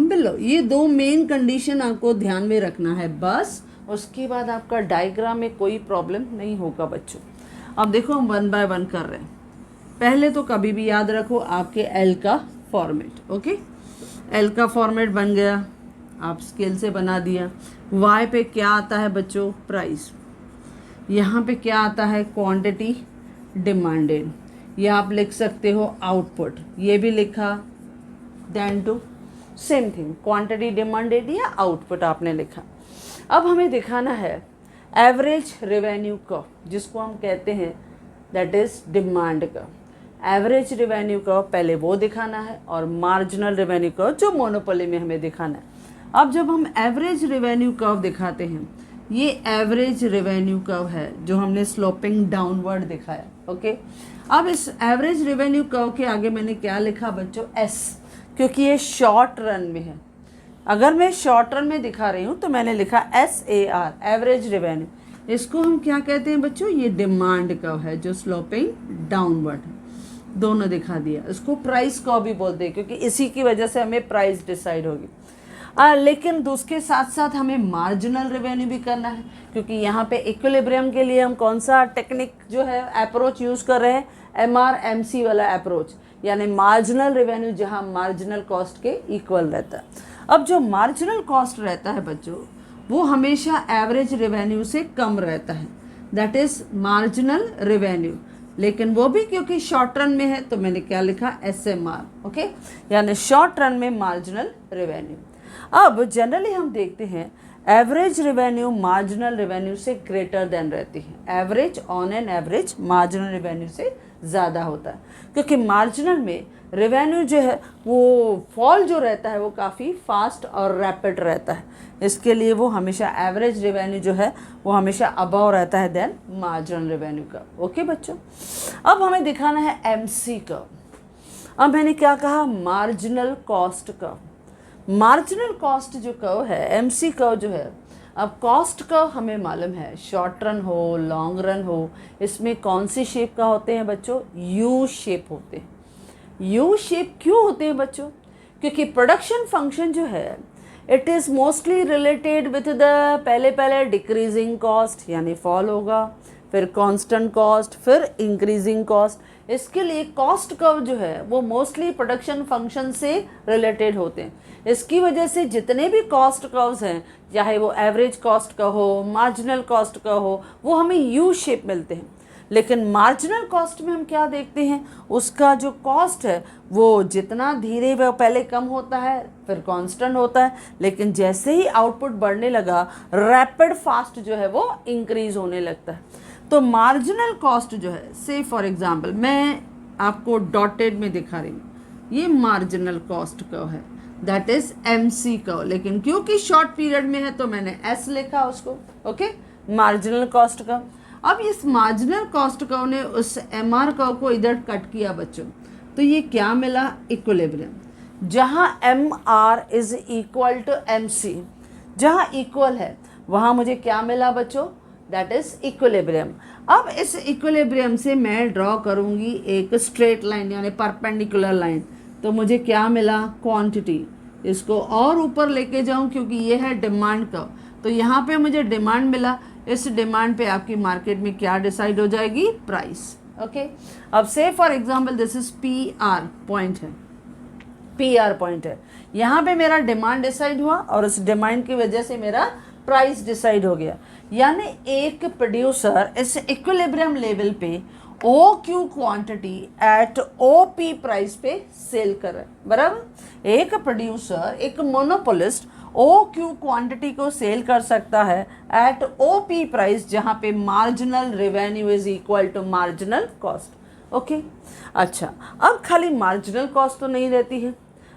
बिलो। ये दो मेन कंडीशन आपको ध्यान में रखना है, बस उसके बाद आपका डायग्राम में कोई प्रॉब्लम नहीं होगा बच्चों। अब देखो हम 1 बाय 1 कर रहे हैं। पहले तो कभी भी याद रखो आपके L का फॉर्मेट। ओके, L का फॉर्मेट बन गया, आप स्केल से बना दिया। Y पे क्या आता है बच्चों, प्राइस। यहाँ पे क्या आता है, क्वांटिटी डिमांडेड। या आप लिख सकते हो आउटपुट, ये भी लिखा। Then to same thing, quantity demanded या आउटपुट आपने लिखा। अब हमें दिखाना है एवरेज रेवेन्यू कर्व, जिसको हम कहते हैं that is demand curve. Average revenue curve पहले वो दिखाना है, और मार्जिनल रेवेन्यू कर्व जो मोनोपोली में हमें दिखाना है। अब जब हम एवरेज रेवेन्यू कर्व दिखाते हैं, ये एवरेज रेवेन्यू कर्व है जो हमने स्लोपिंग डाउनवर्ड दिखाया। ओके, अब इस एवरेज रेवेन्यू कर्व के आगे मैंने क्या लिखा बच्चों, S, क्योंकि ये शॉर्ट रन में है। अगर मैं शॉर्ट रन में दिखा रही हूँ तो मैंने लिखा SAR, एवरेज रेवेन्यू। इसको हम क्या कहते हैं बच्चों, ये डिमांड कर्व है जो स्लोपिंग डाउनवर्ड है। दोनों दिखा दिया। इसको प्राइस कर्व भी बोलते हैं, क्योंकि इसी की वजह से हमें प्राइस डिसाइड होगी। लेकिन उसके साथ साथ हमें मार्जिनल रेवेन्यू भी करना है, क्योंकि यहाँ पे इक्विलिब्रियम के लिए हम कौन सा टेक्निक जो है अप्रोच यूज़ कर रहे हैं, MR MC वाला अप्रोच, यानी मार्जिनल रेवेन्यू जहाँ मार्जिनल कॉस्ट के इक्वल रहता है। अब जो मार्जिनल कॉस्ट रहता है बच्चों, वो हमेशा एवरेज रेवेन्यू से कम रहता है, दैट इज़ मार्जिनल रेवेन्यू। लेकिन वो भी क्योंकि शॉर्ट रन में है तो मैंने क्या लिखा, SMR। ओके, यानी शॉर्ट रन में मार्जिनल रेवेन्यू। अब जनरली हम देखते हैं एवरेज रेवेन्यू मार्जिनल रेवेन्यू से ग्रेटर देन रहती है। Average on an average marginal revenue से ज़्यादा होता है, क्योंकि मार्जिनल में रेवेन्यू जो है वो फॉल जो रहता है वो काफ़ी फास्ट और रैपिड रहता है। इसके लिए वो हमेशा एवरेज रेवेन्यू जो है वो हमेशा अबव रहता है देन मार्जिनल रेवेन्यू का। ओके बच्चों, अब हमें दिखाना है MC का। अब मैंने क्या कहा, मार्जिनल कॉस्ट का। मार्जिनल कॉस्ट जो कर्व है, MC कर्व जो है, अब कॉस्ट कर्व हमें मालूम है, शॉर्ट रन हो लॉन्ग रन हो, इसमें कौन सी शेप का होते हैं बच्चों, U शेप होते हैं। U शेप क्यों होते हैं बच्चों, क्योंकि प्रोडक्शन फंक्शन जो है it is mostly related with the पहले डिक्रीजिंग कॉस्ट, यानी फॉल होगा, फिर कांस्टेंट कॉस्ट, फिर इंक्रीजिंग कॉस्ट। इसके लिए कॉस्ट कर्व जो है वो मोस्टली प्रोडक्शन फंक्शन से रिलेटेड होते हैं। इसकी वजह से जितने भी कॉस्ट कर्व्स हैं, चाहे वो एवरेज कॉस्ट का हो, मार्जिनल कॉस्ट का हो, वो हमें U शेप मिलते हैं। लेकिन मार्जिनल कॉस्ट में हम क्या देखते हैं, उसका जो कॉस्ट है वो जितना धीरे वह पहले कम होता है, फिर कांस्टेंट होता है, लेकिन जैसे ही आउटपुट बढ़ने लगा, रैपिड फास्ट जो है वो इंक्रीज होने लगता है। तो मार्जिनल कॉस्ट जो है, से फॉर एग्जांपल मैं आपको डॉटेड में दिखा रही हूँ, ये मार्जिनल कॉस्ट कर्व है, दैट इज MC कर्व। लेकिन क्योंकि शॉर्ट पीरियड में है तो मैंने S लिखा उसको। Okay, marginal cost curve. अब इस मार्जिनल कॉस्ट कर्व ने उस MR कर्व को इधर कट किया बच्चों, तो ये क्या मिला, इक्विलिब्रियम। जहाँ MR is equal to MC, जहाँ इक्वल है वहाँ मुझे क्या मिला बच्चों, दैट इज इक्विलिब्रियम। अब इस इक्विलिब्रियम से मैं ड्रॉ करूँगी एक स्ट्रेट लाइन, यानी परपेंडिकुलर लाइन, तो मुझे क्या मिला, क्वांटिटी। इसको और ऊपर लेके जाऊँ क्योंकि ये है डिमांड कर्व, तो यहाँ पे मुझे डिमांड मिला। इस डिमांड पे आपकी मार्केट में क्या डिसाइड हो जाएगी, प्राइस। ओके, अब से for example this is PR point है, PR पॉइंट है। यहाँ पे मेरा डिमांड डिसाइड हुआ और उस डिमांड की वजह से मेरा प्राइस डिसाइड हो गया। यानी एक प्रोड्यूसर इस इक्विलिब्रियम लेवल पे OQ quantity at OP price पे सेल कर रहा है, बराबर। एक प्रोड्यूसर, एक मोनोपोलिस्ट OQ क्वांटिटी को सेल कर सकता है एट OP प्राइस, जहाँ पे marginal revenue is equal to marginal cost. Okay, अच्छा, अब खाली मार्जिनल कॉस्ट तो नहीं रहती है,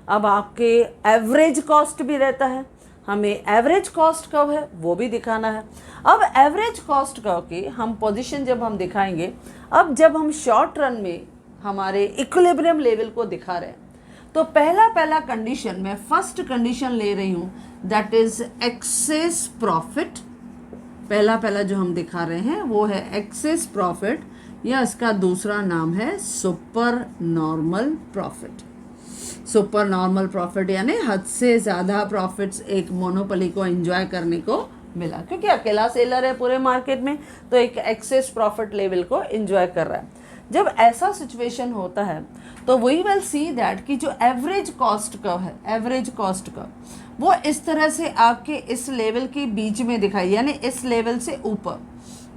अब आपके एवरेज कॉस्ट भी रहता है। हमें एवरेज कॉस्ट कब है वो भी दिखाना है। अब एवरेज कॉस्ट का के हम पोजीशन जब हम दिखाएंगे, अब जब हम शॉर्ट रन में हमारे इक्विलिब्रियम लेवल को दिखा रहे हैं, तो पहला कंडीशन, मैं फर्स्ट कंडीशन ले रही हूँ, दैट इज एक्सेस प्रॉफिट। पहला जो हम दिखा रहे हैं वो है एक्सेस प्रॉफिट, या इसका दूसरा नाम है super normal profit. Super normal profit यानी हद से ज़्यादा प्रॉफिट्स एक मोनोपोली को एंजॉय करने को मिला, क्योंकि अकेला सेलर है पूरे मार्केट में, तो एक एक्सेस प्रॉफिट लेवल को एंजॉय कर रहा है। जब ऐसा सिचुएशन होता है तो वी विल सी दैट कि जो एवरेज कॉस्ट कर्व है, एवरेज कॉस्ट कर्व वो इस तरह से आपके इस लेवल के बीच में दिखाई, यानी इस लेवल से ऊपर,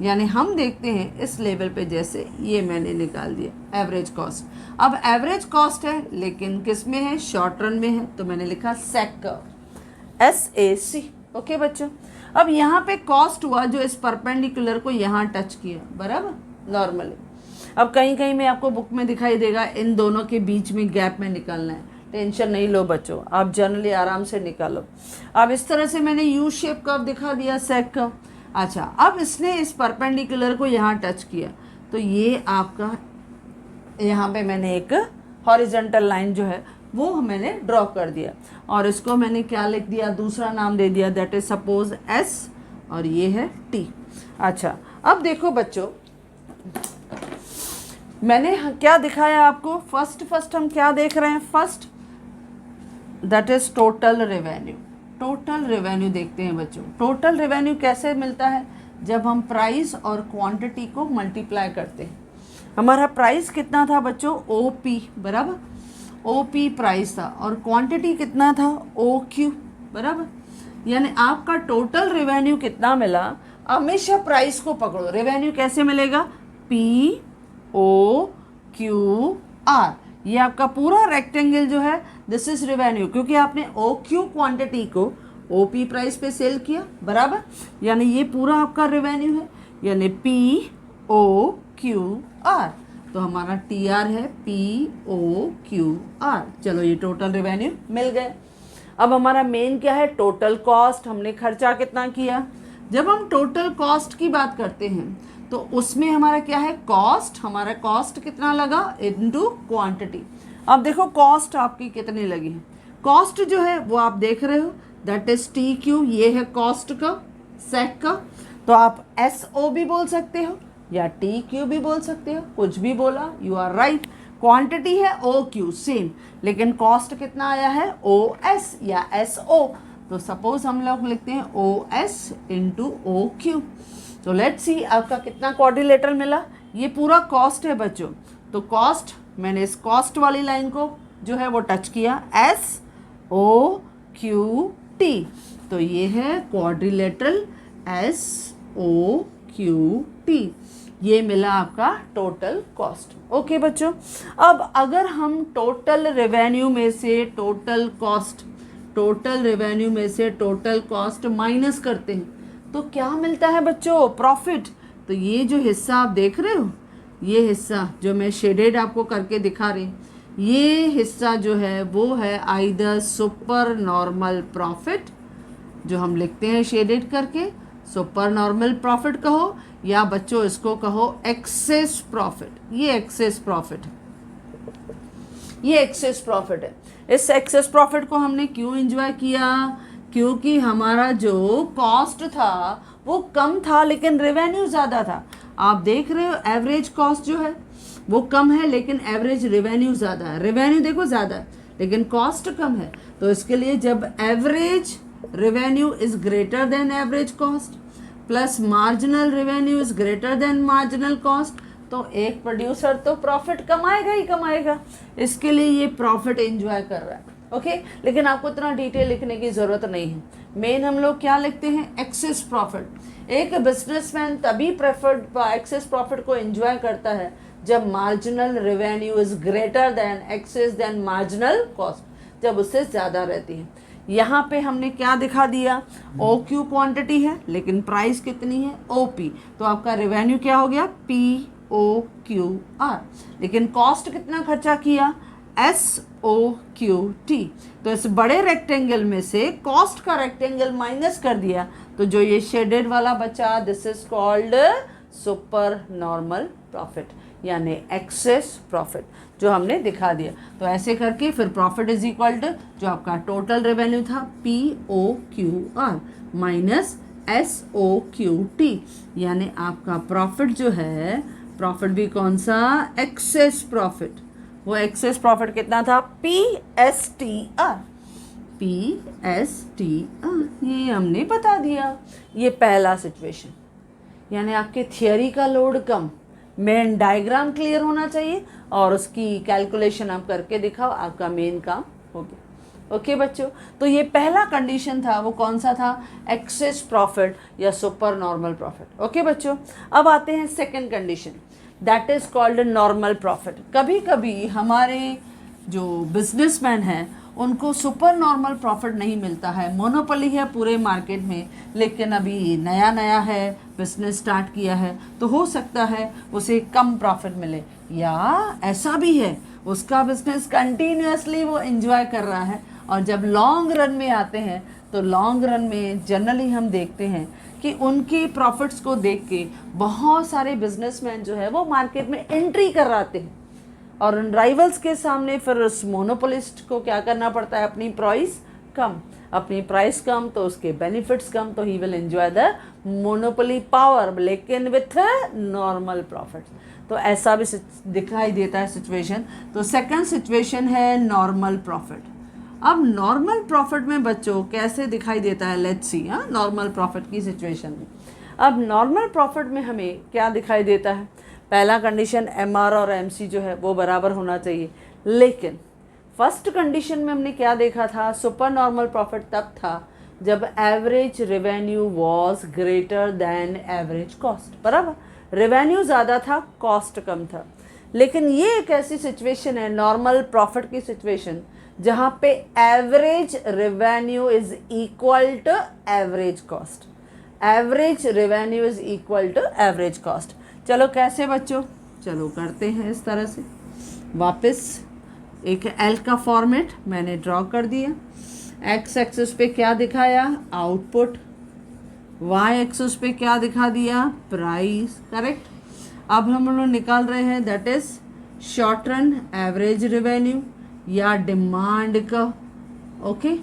यानी हम देखते हैं इस लेवल पे, जैसे ये मैंने निकाल दिया एवरेज कॉस्ट। अब एवरेज कॉस्ट है लेकिन किस में है, शॉर्ट रन में है, तो मैंने लिखा SAC कर्व, SAC। ओके बच्चों, अब यहाँ पे कॉस्ट हुआ जो इस परपेंडिकुलर को यहाँ टच किया, बराबर, नॉर्मली। अब कहीं में आपको बुक में दिखाई देगा, इन दोनों के बीच में गैप में निकालना है, टेंशन नहीं लो बच्चों, आप जनरली आराम से निकालो। अब इस तरह से मैंने U शेप कर्व दिखा दिया, SAC कर्व। अच्छा, अब इसने इस परपेंडिकुलर को यहाँ टच किया, तो ये आपका यहाँ पे मैंने एक हॉरिजॉन्टल लाइन जो है वो मैंने ड्रॉ कर दिया, और इसको मैंने क्या लिख दिया, दूसरा नाम दे दिया, दैट इज सपोज S, और ये है T। अच्छा, अब देखो बच्चों, मैंने क्या दिखाया आपको, फर्स्ट हम क्या देख रहे हैं, first that is total revenue. Total revenue देखते हैं बच्चों। टोटल रेवेन्यू कैसे मिलता है, जब हम प्राइस और क्वांटिटी को मल्टीप्लाई करते हैं। हमारा प्राइस कितना था बच्चों, OP, बराबर, OP प्राइस था, और क्वांटिटी कितना था, OQ, बराबर। यानी आपका टोटल रेवेन्यू कितना मिला, हमेशा प्राइस को पकड़ो, रेवेन्यू कैसे मिलेगा, POQR। ये आपका पूरा रेक्टेंगल जो है दिस इज रेवेन्यू, क्योंकि आपने OQ क्वांटिटी को OP प्राइस पे सेल किया, बराबर, यानी ये पूरा आपका रेवेन्यू है, यानी POQR। तो हमारा TR है POQR। चलो, ये टोटल रेवेन्यू मिल गए। अब हमारा मेन क्या है, टोटल कॉस्ट, हमने खर्चा कितना किया। जब हम टोटल कॉस्ट की बात करते हैं तो उसमें हमारा क्या है, कॉस्ट, हमारा कॉस्ट कितना लगा इनटू क्वांटिटी। अब देखो कॉस्ट आपकी कितनी लगी है, कॉस्ट जो है वो आप देख रहे हो, दैट इज TQ, ये है कॉस्ट का, SAC का, तो आप SO भी बोल सकते हो या TQ भी बोल सकते हो, कुछ भी बोला, यू आर राइट। क्वांटिटी है OQ सेम, लेकिन कॉस्ट कितना आया है, OS या SO, तो सपोज हम लोग लिखते हैं OS इंटू OQ। तो लेट्स सी आपका कितना क्वाड्रिलेटरल मिला, ये पूरा कॉस्ट है बच्चों। तो कॉस्ट, मैंने इस कॉस्ट वाली लाइन को जो है वो टच किया, SOQT, तो ये है क्वाड्रिलेटरल SOQT, ये मिला आपका टोटल कॉस्ट। ओके बच्चों, अब अगर हम टोटल रेवेन्यू में से टोटल कॉस्ट, टोटल रेवेन्यू में से टोटल कॉस्ट माइनस करते हैं तो क्या मिलता है बच्चों, प्रॉफिट। तो ये जो हिस्सा आप देख रहे हो, ये हिस्सा जो मैं शेडेड आपको करके दिखा रही, ये हिस्सा जो है वो है आइदर सुपर नॉर्मल प्रॉफिट, जो हम लिखते हैं शेडेड करके, सुपर नॉर्मल प्रॉफिट कहो, या बच्चों इसको कहो एक्सेस प्रॉफिट। ये एक्सेस प्रॉफिट है, ये एक्सेस प्रॉफिट है। इस एक्सेस प्रॉफिट को हमने क्यों एंजॉय किया, क्योंकि हमारा जो कॉस्ट था वो कम था लेकिन रेवेन्यू ज़्यादा था। आप देख रहे हो एवरेज कॉस्ट जो है वो कम है लेकिन एवरेज रेवेन्यू ज़्यादा है। रेवेन्यू देखो ज़्यादा है लेकिन कॉस्ट कम है, तो इसके लिए जब average revenue is greater than average cost plus marginal revenue is greater than marginal cost, तो एक प्रोड्यूसर तो प्रॉफिट कमाएगा ही कमाएगा। इसके लिए ये प्रॉफिट एंजॉय कर रहा है। ओके लेकिन आपको इतना डिटेल लिखने की ज़रूरत नहीं है। मेन हम लोग क्या लिखते हैं, एक्सेस प्रॉफिट। एक बिजनेसमैन तभी प्रेफर्ड एक्सेस प्रॉफिट को एंजॉय करता है जब marginal revenue is greater than excess than marginal cost, जब उससे ज़्यादा रहती है। यहाँ पे हमने क्या दिखा दिया, ओ क्यू क्वांटिटी है लेकिन प्राइस कितनी है, ओ पी, तो आपका रेवेन्यू क्या हो गया, पी ओ क्यू आर, लेकिन कॉस्ट कितना खर्चा किया, एस ओ क्यू टी। तो इस बड़े रेक्टेंगल में से कॉस्ट का रेक्टेंगल माइनस कर दिया, तो जो ये शेडेड वाला बचा, this is called super normal profit, यानी एक्सेस प्रॉफिट जो हमने दिखा दिया। तो ऐसे करके फिर प्रॉफिट इज इक्वल टू जो आपका टोटल रेवेन्यू था, P O Q R minus S O Q T, यानी आपका प्रॉफिट जो है, प्रॉफिट भी कौन सा, एक्सेस प्रॉफिट। वो एक्सेस प्रॉफिट कितना था, P S T R, P S T R, ये हमने बता दिया। ये पहला सिचुएशन, यानी आपके थियोरी का लोड कम, मेन डायग्राम क्लियर होना चाहिए और उसकी कैलकुलेशन आप करके दिखाओ, आपका मेन काम हो गया। ओके बच्चों, तो ये पहला कंडीशन था, वो कौन सा था, एक्सेस प्रॉफिट या सुपर नॉर्मल प्रॉफिट। ओके बच्चों, अब आते हैं second condition, that is called normal profit. कभी कभी हमारे जो बिजनेसमैन हैं उनको सुपर नॉर्मल प्रॉफिट नहीं मिलता है, मोनोपोली है पूरे मार्केट में, लेकिन अभी नया नया है, बिजनेस स्टार्ट किया है, तो हो सकता है उसे कम प्रॉफिट मिले, या ऐसा भी है उसका बिजनेस कंटिन्यूसली वो एंजॉय कर रहा है, और जब लॉन्ग रन में आते हैं तो लॉन्ग रन में जनरली हम देखते हैं कि उनके प्रॉफिट्स को देख के बहुत सारे बिजनेसमैन जो है वो मार्केट में एंट्री कराते हैं, और उन राइवल्स के सामने फिर उस मोनोपोलिस्ट को क्या करना पड़ता है, अपनी प्राइस कम, अपनी प्राइस कम तो उसके बेनिफिट्स कम, तो he will enjoy the monopoly power लेकिन विथ नॉर्मल प्रॉफिट्स। तो ऐसा भी दिखाई देता है सिचुएशन। तो सेकंड सिचुएशन है नॉर्मल प्रॉफिट। अब नॉर्मल प्रॉफिट में बच्चों कैसे दिखाई देता है, लेट्स सी। नॉर्मल प्रॉफिट की सिचुएशन में, अब नॉर्मल प्रॉफिट में हमें क्या दिखाई देता है, पहला कंडीशन एम आर और एम सी जो है वो बराबर होना चाहिए, लेकिन फर्स्ट कंडीशन में हमने क्या देखा था, सुपर नॉर्मल प्रॉफिट तब था जब average revenue was greater than average cost, बराबर, रेवेन्यू ज़्यादा था, कॉस्ट कम था। लेकिन ये एक ऐसी सिचुएशन है नॉर्मल प्रॉफिट की सिचुएशन जहाँ पे average revenue is equal to average cost, average revenue is equal to average cost. चलो कैसे बच्चों, चलो करते हैं इस तरह से। वापस एक एल का फॉर्मेट मैंने ड्रॉ कर दिया, एक्स एक्सिस पे क्या दिखाया, आउटपुट, वाई एक्सिस पे क्या दिखा दिया, प्राइस, करेक्ट। अब हम लोग निकाल रहे हैं that is short run average revenue या डिमांड का, ओके,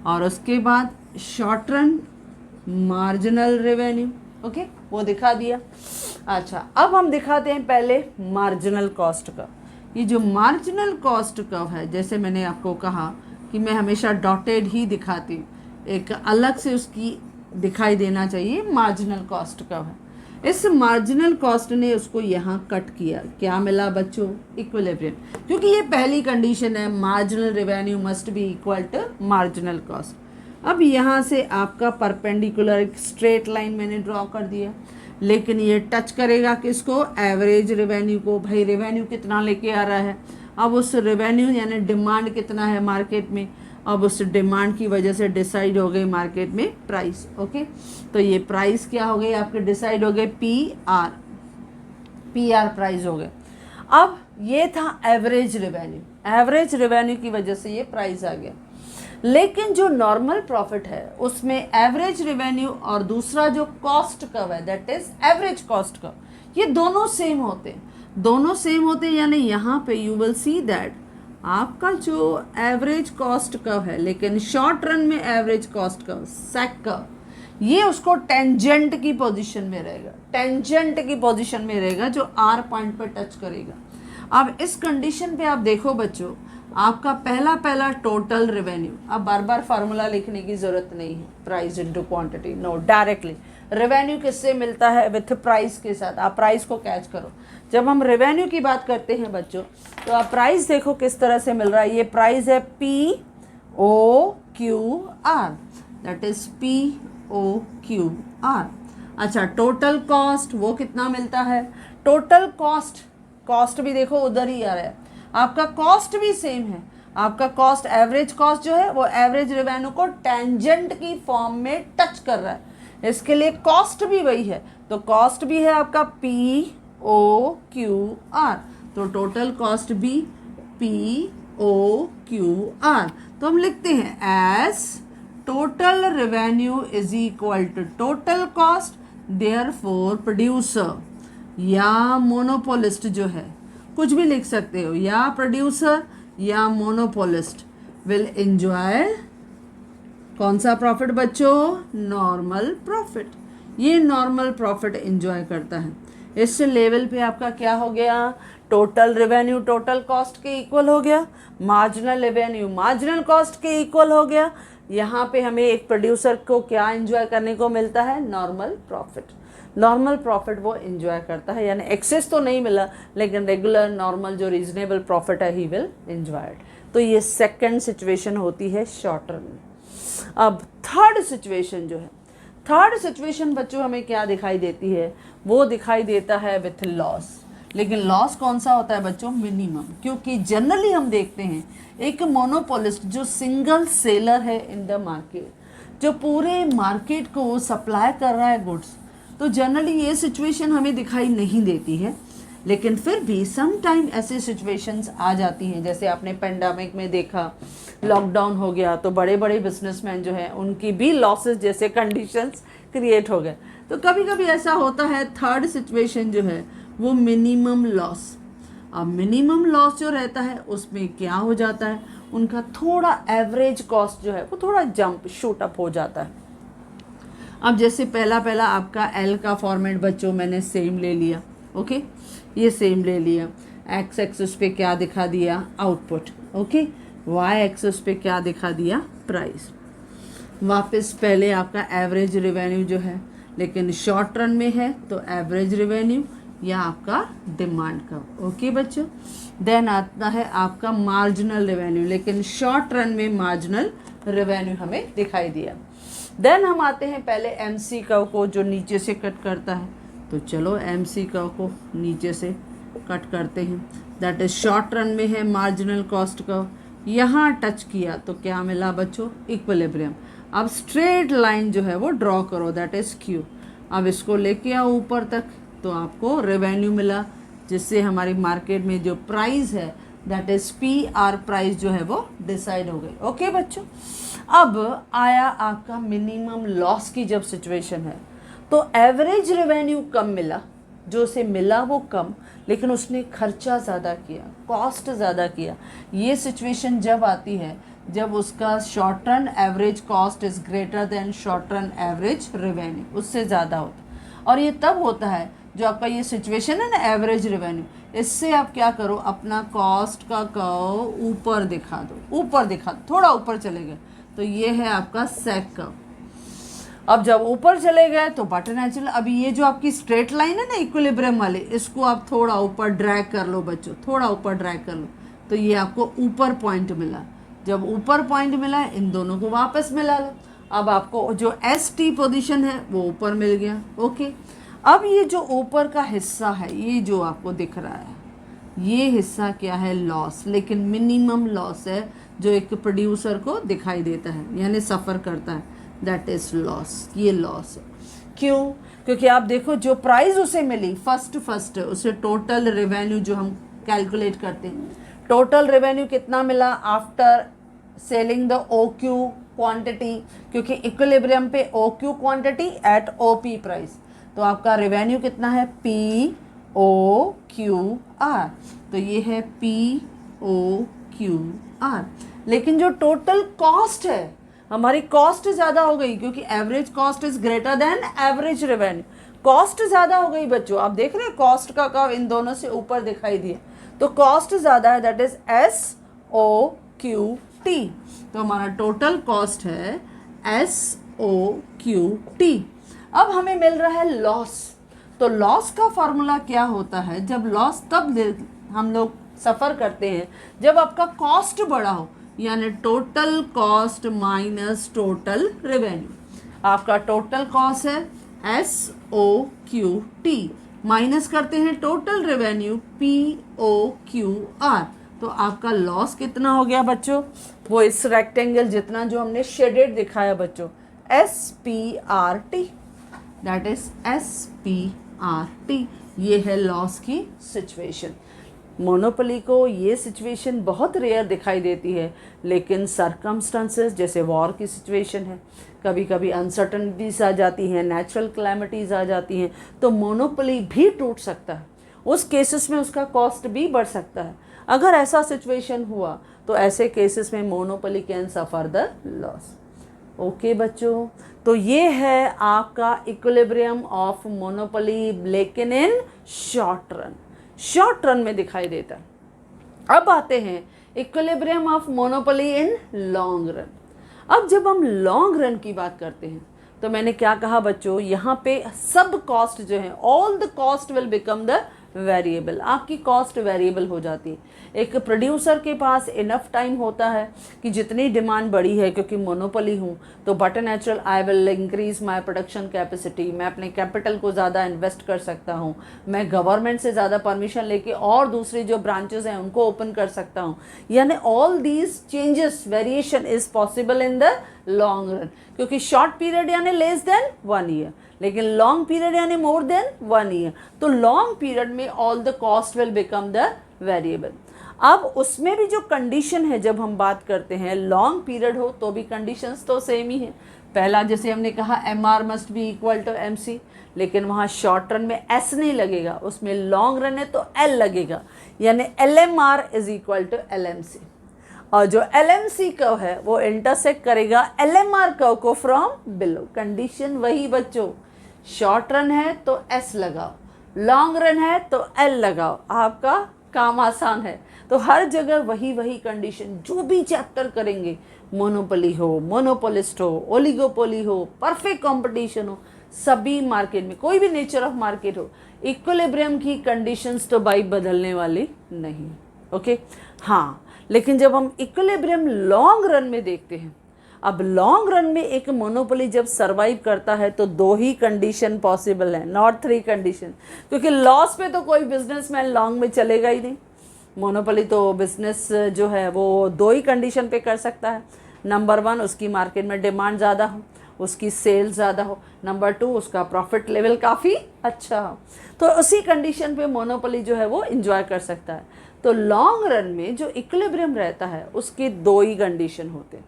और उसके बाद short run marginal revenue, okay, वो दिखा दिया। अच्छा, अब हम दिखाते हैं पहले मार्जिनल कॉस्ट का। ये जो मार्जिनल कॉस्ट कर्व है, जैसे मैंने आपको कहा कि मैं हमेशा डॉटेड ही दिखाती हूँ, एक अलग से उसकी दिखाई देना चाहिए, मार्जिनल कॉस्ट कर्व है। इस मार्जिनल कॉस्ट ने उसको यहाँ कट किया, क्या मिला बच्चों, इक्विलिब्रियम, क्योंकि ये पहली कंडीशन है, marginal revenue must be equal to marginal cost. अब यहाँ से आपका परपेंडिकुलर एक स्ट्रेट लाइन मैंने ड्रॉ कर दिया, लेकिन ये टच करेगा किसको, एवरेज रेवेन्यू को। भाई रेवेन्यू कितना लेके आ रहा है, अब उस रेवेन्यू यानी डिमांड कितना है मार्केट में, अब उस डिमांड की वजह से डिसाइड हो गई मार्केट में प्राइस, ओके। तो ये प्राइस क्या हो गई आपके, डिसाइड हो गए पी आर प्राइस हो गए। अब ये था एवरेज रेवेन्यू, एवरेज रेवेन्यू की वजह से ये प्राइस आ गया। लेकिन जो नॉर्मल प्रॉफिट है उसमें एवरेज रेवेन्यू और दूसरा जो कॉस्ट कर्व है that is average cost curve, ये दोनों सेम होते हैं, दोनों सेम होते हैं, यानी यहाँ पे यू विल सी दैट आपका जो एवरेज कॉस्ट कर्व है, लेकिन शॉर्ट रन में एवरेज कॉस्ट कर्व सेक कर्व, ये उसको टेंजेंट की पोजीशन में रहेगा, टेंजेंट की पोजीशन में रहेगा जो आर पॉइंट पर टच करेगा। अब इस कंडीशन पे आप देखो बच्चों, आपका पहला टोटल रेवेन्यू, अब बार बार फार्मूला लिखने की ज़रूरत नहीं है, price into quantity, no, directly revenue किससे मिलता है, विथ प्राइस के साथ। आप प्राइस को कैच करो, जब हम रेवेन्यू की बात करते हैं बच्चों, तो आप प्राइस देखो किस तरह से मिल रहा है, ये प्राइस है P O Q R, that is P O Q R. अच्छा, टोटल कॉस्ट वो कितना मिलता है? टोटल कॉस्ट, कॉस्ट भी देखो उधर ही आ रहा है, आपका कॉस्ट भी सेम है। आपका कॉस्ट, एवरेज कॉस्ट जो है वो एवरेज रेवेन्यू को टेंजेंट की फॉर्म में टच कर रहा है, इसके लिए कॉस्ट भी वही है। तो कॉस्ट भी है आपका पी ओ क्यू आर, तो टोटल कॉस्ट भी पी ओ क्यू आर। तो हम लिखते हैं as total revenue is equal to total cost, therefore producer या मोनोपोलिस्ट जो है, कुछ भी लिख सकते हो, या प्रोड्यूसर या मोनोपोलिस्ट विल एंजॉय कौन सा प्रॉफिट बच्चों? Normal profit. ये नॉर्मल प्रॉफिट एंजॉय करता है। इस लेवल पे आपका क्या हो गया? टोटल रेवेन्यू टोटल कॉस्ट के इक्वल हो गया, मार्जिनल रेवेन्यू मार्जिनल कॉस्ट के इक्वल हो गया। यहाँ पे हमें एक प्रोड्यूसर को क्या एंजॉय करने को मिलता है? Normal profit. नॉर्मल प्रॉफिट वो एंजॉय करता है, यानी एक्सेस तो नहीं मिला, लेकिन रेगुलर नॉर्मल जो रीजनेबल प्रॉफिट है ही विल एंजॉय। तो ये सेकंड सिचुएशन होती है शॉर्ट टर्म में। अब थर्ड सिचुएशन जो है, थर्ड सिचुएशन बच्चों हमें क्या दिखाई देती है? वो दिखाई देता है विथ लॉस। लेकिन लॉस कौन सा होता है बच्चों? मिनिमम। क्योंकि जनरली हम देखते हैं एक मोनोपोलिस्ट जो सिंगल सेलर है इन द मार्केट, जो पूरे मार्केट को सप्लाई कर रहा है गुड्स, तो जनरली ये सिचुएशन हमें दिखाई नहीं देती है। लेकिन फिर भी सम टाइम ऐसी सिचुएशंस आ जाती हैं, जैसे आपने पेंडेमिक में देखा, लॉकडाउन हो गया तो बड़े बड़े बिजनेसमैन जो हैं उनकी भी लॉसेस जैसे कंडीशंस क्रिएट हो गए। तो कभी कभी ऐसा होता है, थर्ड सिचुएशन जो है वो मिनिमम लॉस। अब मिनिमम लॉस जो रहता है उसमें क्या हो जाता है? उनका थोड़ा एवरेज कॉस्ट जो है वो थोड़ा जंप शूट अप हो जाता है। अब जैसे पहला आपका एल का फॉर्मेट बच्चों मैंने सेम ले लिया, ओके, ये सेम ले लिया। एक्स एक्सिस पे क्या दिखा दिया? Output, okay. वाई एक्सिस पे क्या दिखा दिया? प्राइस। वापस पहले आपका एवरेज रेवेन्यू जो है, लेकिन शॉर्ट रन में है तो एवरेज रेवेन्यू या आपका डिमांड का, ओके बच्चों। देन आता है आपका मार्जिनल रेवेन्यू, लेकिन शॉर्ट रन में मार्जिनल रेवेन्यू हमें दिखाई दिया। देन हम आते हैं पहले एमसी कर्व को, जो नीचे से कट करता है। तो चलो एमसी कर्व को नीचे से कट करते हैं, दैट इज शॉर्ट रन में है मार्जिनल कॉस्ट कर्व। यहाँ टच किया तो क्या मिला बच्चों? इक्विलिब्रियम। अब स्ट्रेट लाइन जो है वो ड्रॉ करो, दैट इज क्यू। अब इसको लेके आओ ऊपर तक तो आपको रेवेन्यू मिला, जिससे हमारी मार्केट में जो प्राइस है that is P R price जो है वो डिसाइड हो गई, ओके बच्चों। अब आया आपका मिनिमम लॉस की जब सिचुएशन है, तो एवरेज रेवेन्यू कम मिला, जो उसे मिला वो कम, लेकिन उसने खर्चा ज़्यादा किया, कॉस्ट ज़्यादा किया। ये सिचुएशन जब आती है जब उसका short run average cost is greater than short run average revenue, उससे ज़्यादा होता। और ये तब होता है जो आपका ये सिचुएशन है ना एवरेज रेवेन्यू, इससे आप क्या करो, अपना कॉस्ट का कर्व ऊपर दिखा दो, ऊपर दिखा, थोड़ा ऊपर चले गए तो ये है आपका सेक कर्व। अब जब ऊपर चले गए तो बटन नेचुरल। अभी ये जो आपकी स्ट्रेट लाइन है ना इक्विलिब्रियम वाले, इसको आप थोड़ा ऊपर ड्रैग कर लो बच्चों, थोड़ा ऊपर ड्रैग कर लो, तो ये आपको ऊपर पॉइंट मिला। जब ऊपर पॉइंट मिला, इन दोनों को वापस मिला लो। अब आपको जो एस टी पोजिशन है वो ऊपर मिल गया, ओके। अब ये जो ऊपर का हिस्सा है, ये जो आपको दिख रहा है, ये हिस्सा क्या है? लॉस, लेकिन मिनिमम लॉस है जो एक प्रोड्यूसर को दिखाई देता है, यानी सफ़र करता है, दैट इज लॉस। ये लॉस है। क्यों? क्योंकि आप देखो जो प्राइस उसे मिली फर्स्ट उसे टोटल रेवेन्यू जो हम कैलकुलेट करते हैं, टोटल रेवेन्यू कितना मिला after selling the O Q quantity, क्योंकि इक्विलिब्रियम पे O Q quantity at O P price, तो आपका रेवेन्यू कितना है? P O Q R. तो ये है पी ओ क्यू आर। लेकिन जो टोटल कॉस्ट है, हमारी कॉस्ट ज़्यादा हो गई, क्योंकि average cost is greater then average revenue. Cost ज़्यादा हो गई बच्चों, आप देख रहे हैं कॉस्ट का कर्व इन दोनों से ऊपर दिखाई दिया, तो कॉस्ट ज़्यादा है, that is S O Q T. तो हमारा टोटल कॉस्ट है एस ओ क्यू टी। अब हमें मिल रहा है लॉस। तो लॉस का फॉर्मूला क्या होता है? जब लॉस तब हम लोग सफ़र करते हैं जब आपका कॉस्ट बड़ा हो, यानी total cost minus total revenue. आपका टोटल कॉस्ट है SOQT, माइनस करते हैं टोटल रेवेन्यू POQR, तो आपका लॉस कितना हो गया बच्चों? वो इस रेक्टेंगल जितना जो हमने शेडेड दिखाया बच्चों, SPRT, दैट इज SPRT। ये है लॉस की सिचुएशन। मोनोपोली को ये सिचुएशन बहुत रेयर दिखाई देती है, लेकिन सरकमस्टांसेस जैसे वॉर की सिचुएशन है, कभी कभी अनसर्टनिटीज आ जाती हैं, नेचुरल क्लैमिटीज़ आ जाती हैं, तो मोनोपोली भी टूट सकता है। उस केसेस में उसका कॉस्ट भी बढ़ सकता है। अगर ऐसा सिचुएशन हुआ तो ऐसे केसेस में monopoly can suffer the loss. Okay बच्चों, तो ये है आपका इक्विलिब्रियम ऑफ मोनोपोली, लेकिन in short run, short run में दिखाई देता है। अब आते हैं equilibrium of monopoly in long run. अब जब हम लॉन्ग रन की बात करते हैं तो मैंने क्या कहा बच्चों, यहाँ पे सब कॉस्ट जो है, all the cost will become the variable. आपकी कॉस्ट वेरिएबल हो जाती है। एक प्रोड्यूसर के पास इनफ टाइम होता है कि जितनी डिमांड बढ़ी है, क्योंकि मोनोपोली हूँ तो but natural I will increase my production capacity, मैं अपने कैपिटल को ज़्यादा इन्वेस्ट कर सकता हूँ, मैं गवर्नमेंट से ज़्यादा परमिशन लेके और दूसरी जो ब्रांचेस हैं उनको ओपन कर सकता हूँ। यानी all these changes, variation is possible in the long run, क्योंकि शॉर्ट पीरियड यानी लेस देन 1 ईयर, लेकिन लॉन्ग पीरियड यानी मोर देन 1 ईयर। तो लॉन्ग पीरियड में all the cost will become the variable. अब उसमें भी जो कंडीशन है, जब हम बात करते हैं लॉन्ग पीरियड हो तो भी कंडीशंस तो सेम ही है। पहला जैसे हमने कहा MR must be equal to MC, लेकिन वहाँ शॉर्ट रन में S नहीं लगेगा, उसमें लॉन्ग रन है तो L लगेगा, यानी LMR is equal to LMC। और जो LMC कर्व है वो इंटरसेक्ट करेगा LMR कर्व को फ्रॉम बिलो। कंडीशन वही बच्चों, शॉर्ट रन है तो S लगाओ, लॉन्ग रन है तो L लगाओ, आपका काम आसान है। तो हर जगह वही कंडीशन, जो भी चैप्टर करेंगे, मोनोपोली हो, मोनोपोलिस्ट हो, ओलिगोपोली हो, परफेक्ट कंपटीशन हो, सभी मार्केट में, कोई भी नेचर ऑफ मार्केट हो, इक्विलिब्रियम की कंडीशंस तो भाई बदलने वाली नहीं। ओके हाँ, लेकिन जब हम इक्विलिब्रियम लॉन्ग रन में देखते हैं, अब लॉन्ग रन में एक मोनोपोली जब सर्वाइव करता है तो 2 ही कंडीशन पॉसिबल है, नॉट 3 कंडीशन, क्योंकि लॉस पे तो कोई बिजनेसमैन लॉन्ग में चलेगा ही नहीं। मोनोपोली तो बिजनेस जो है वो 2 ही कंडीशन पे कर सकता है। नंबर 1, उसकी मार्केट में डिमांड ज़्यादा हो, उसकी सेल ज़्यादा हो। नंबर 2, उसका प्रॉफिट लेवल काफ़ी अच्छा हो। तो उसी कंडीशन पे मोनोपोली जो है वो इंजॉय कर सकता है। तो लॉन्ग रन में जो इक्विलिब्रियम रहता है उसके 2 ही कंडीशन होते हैं।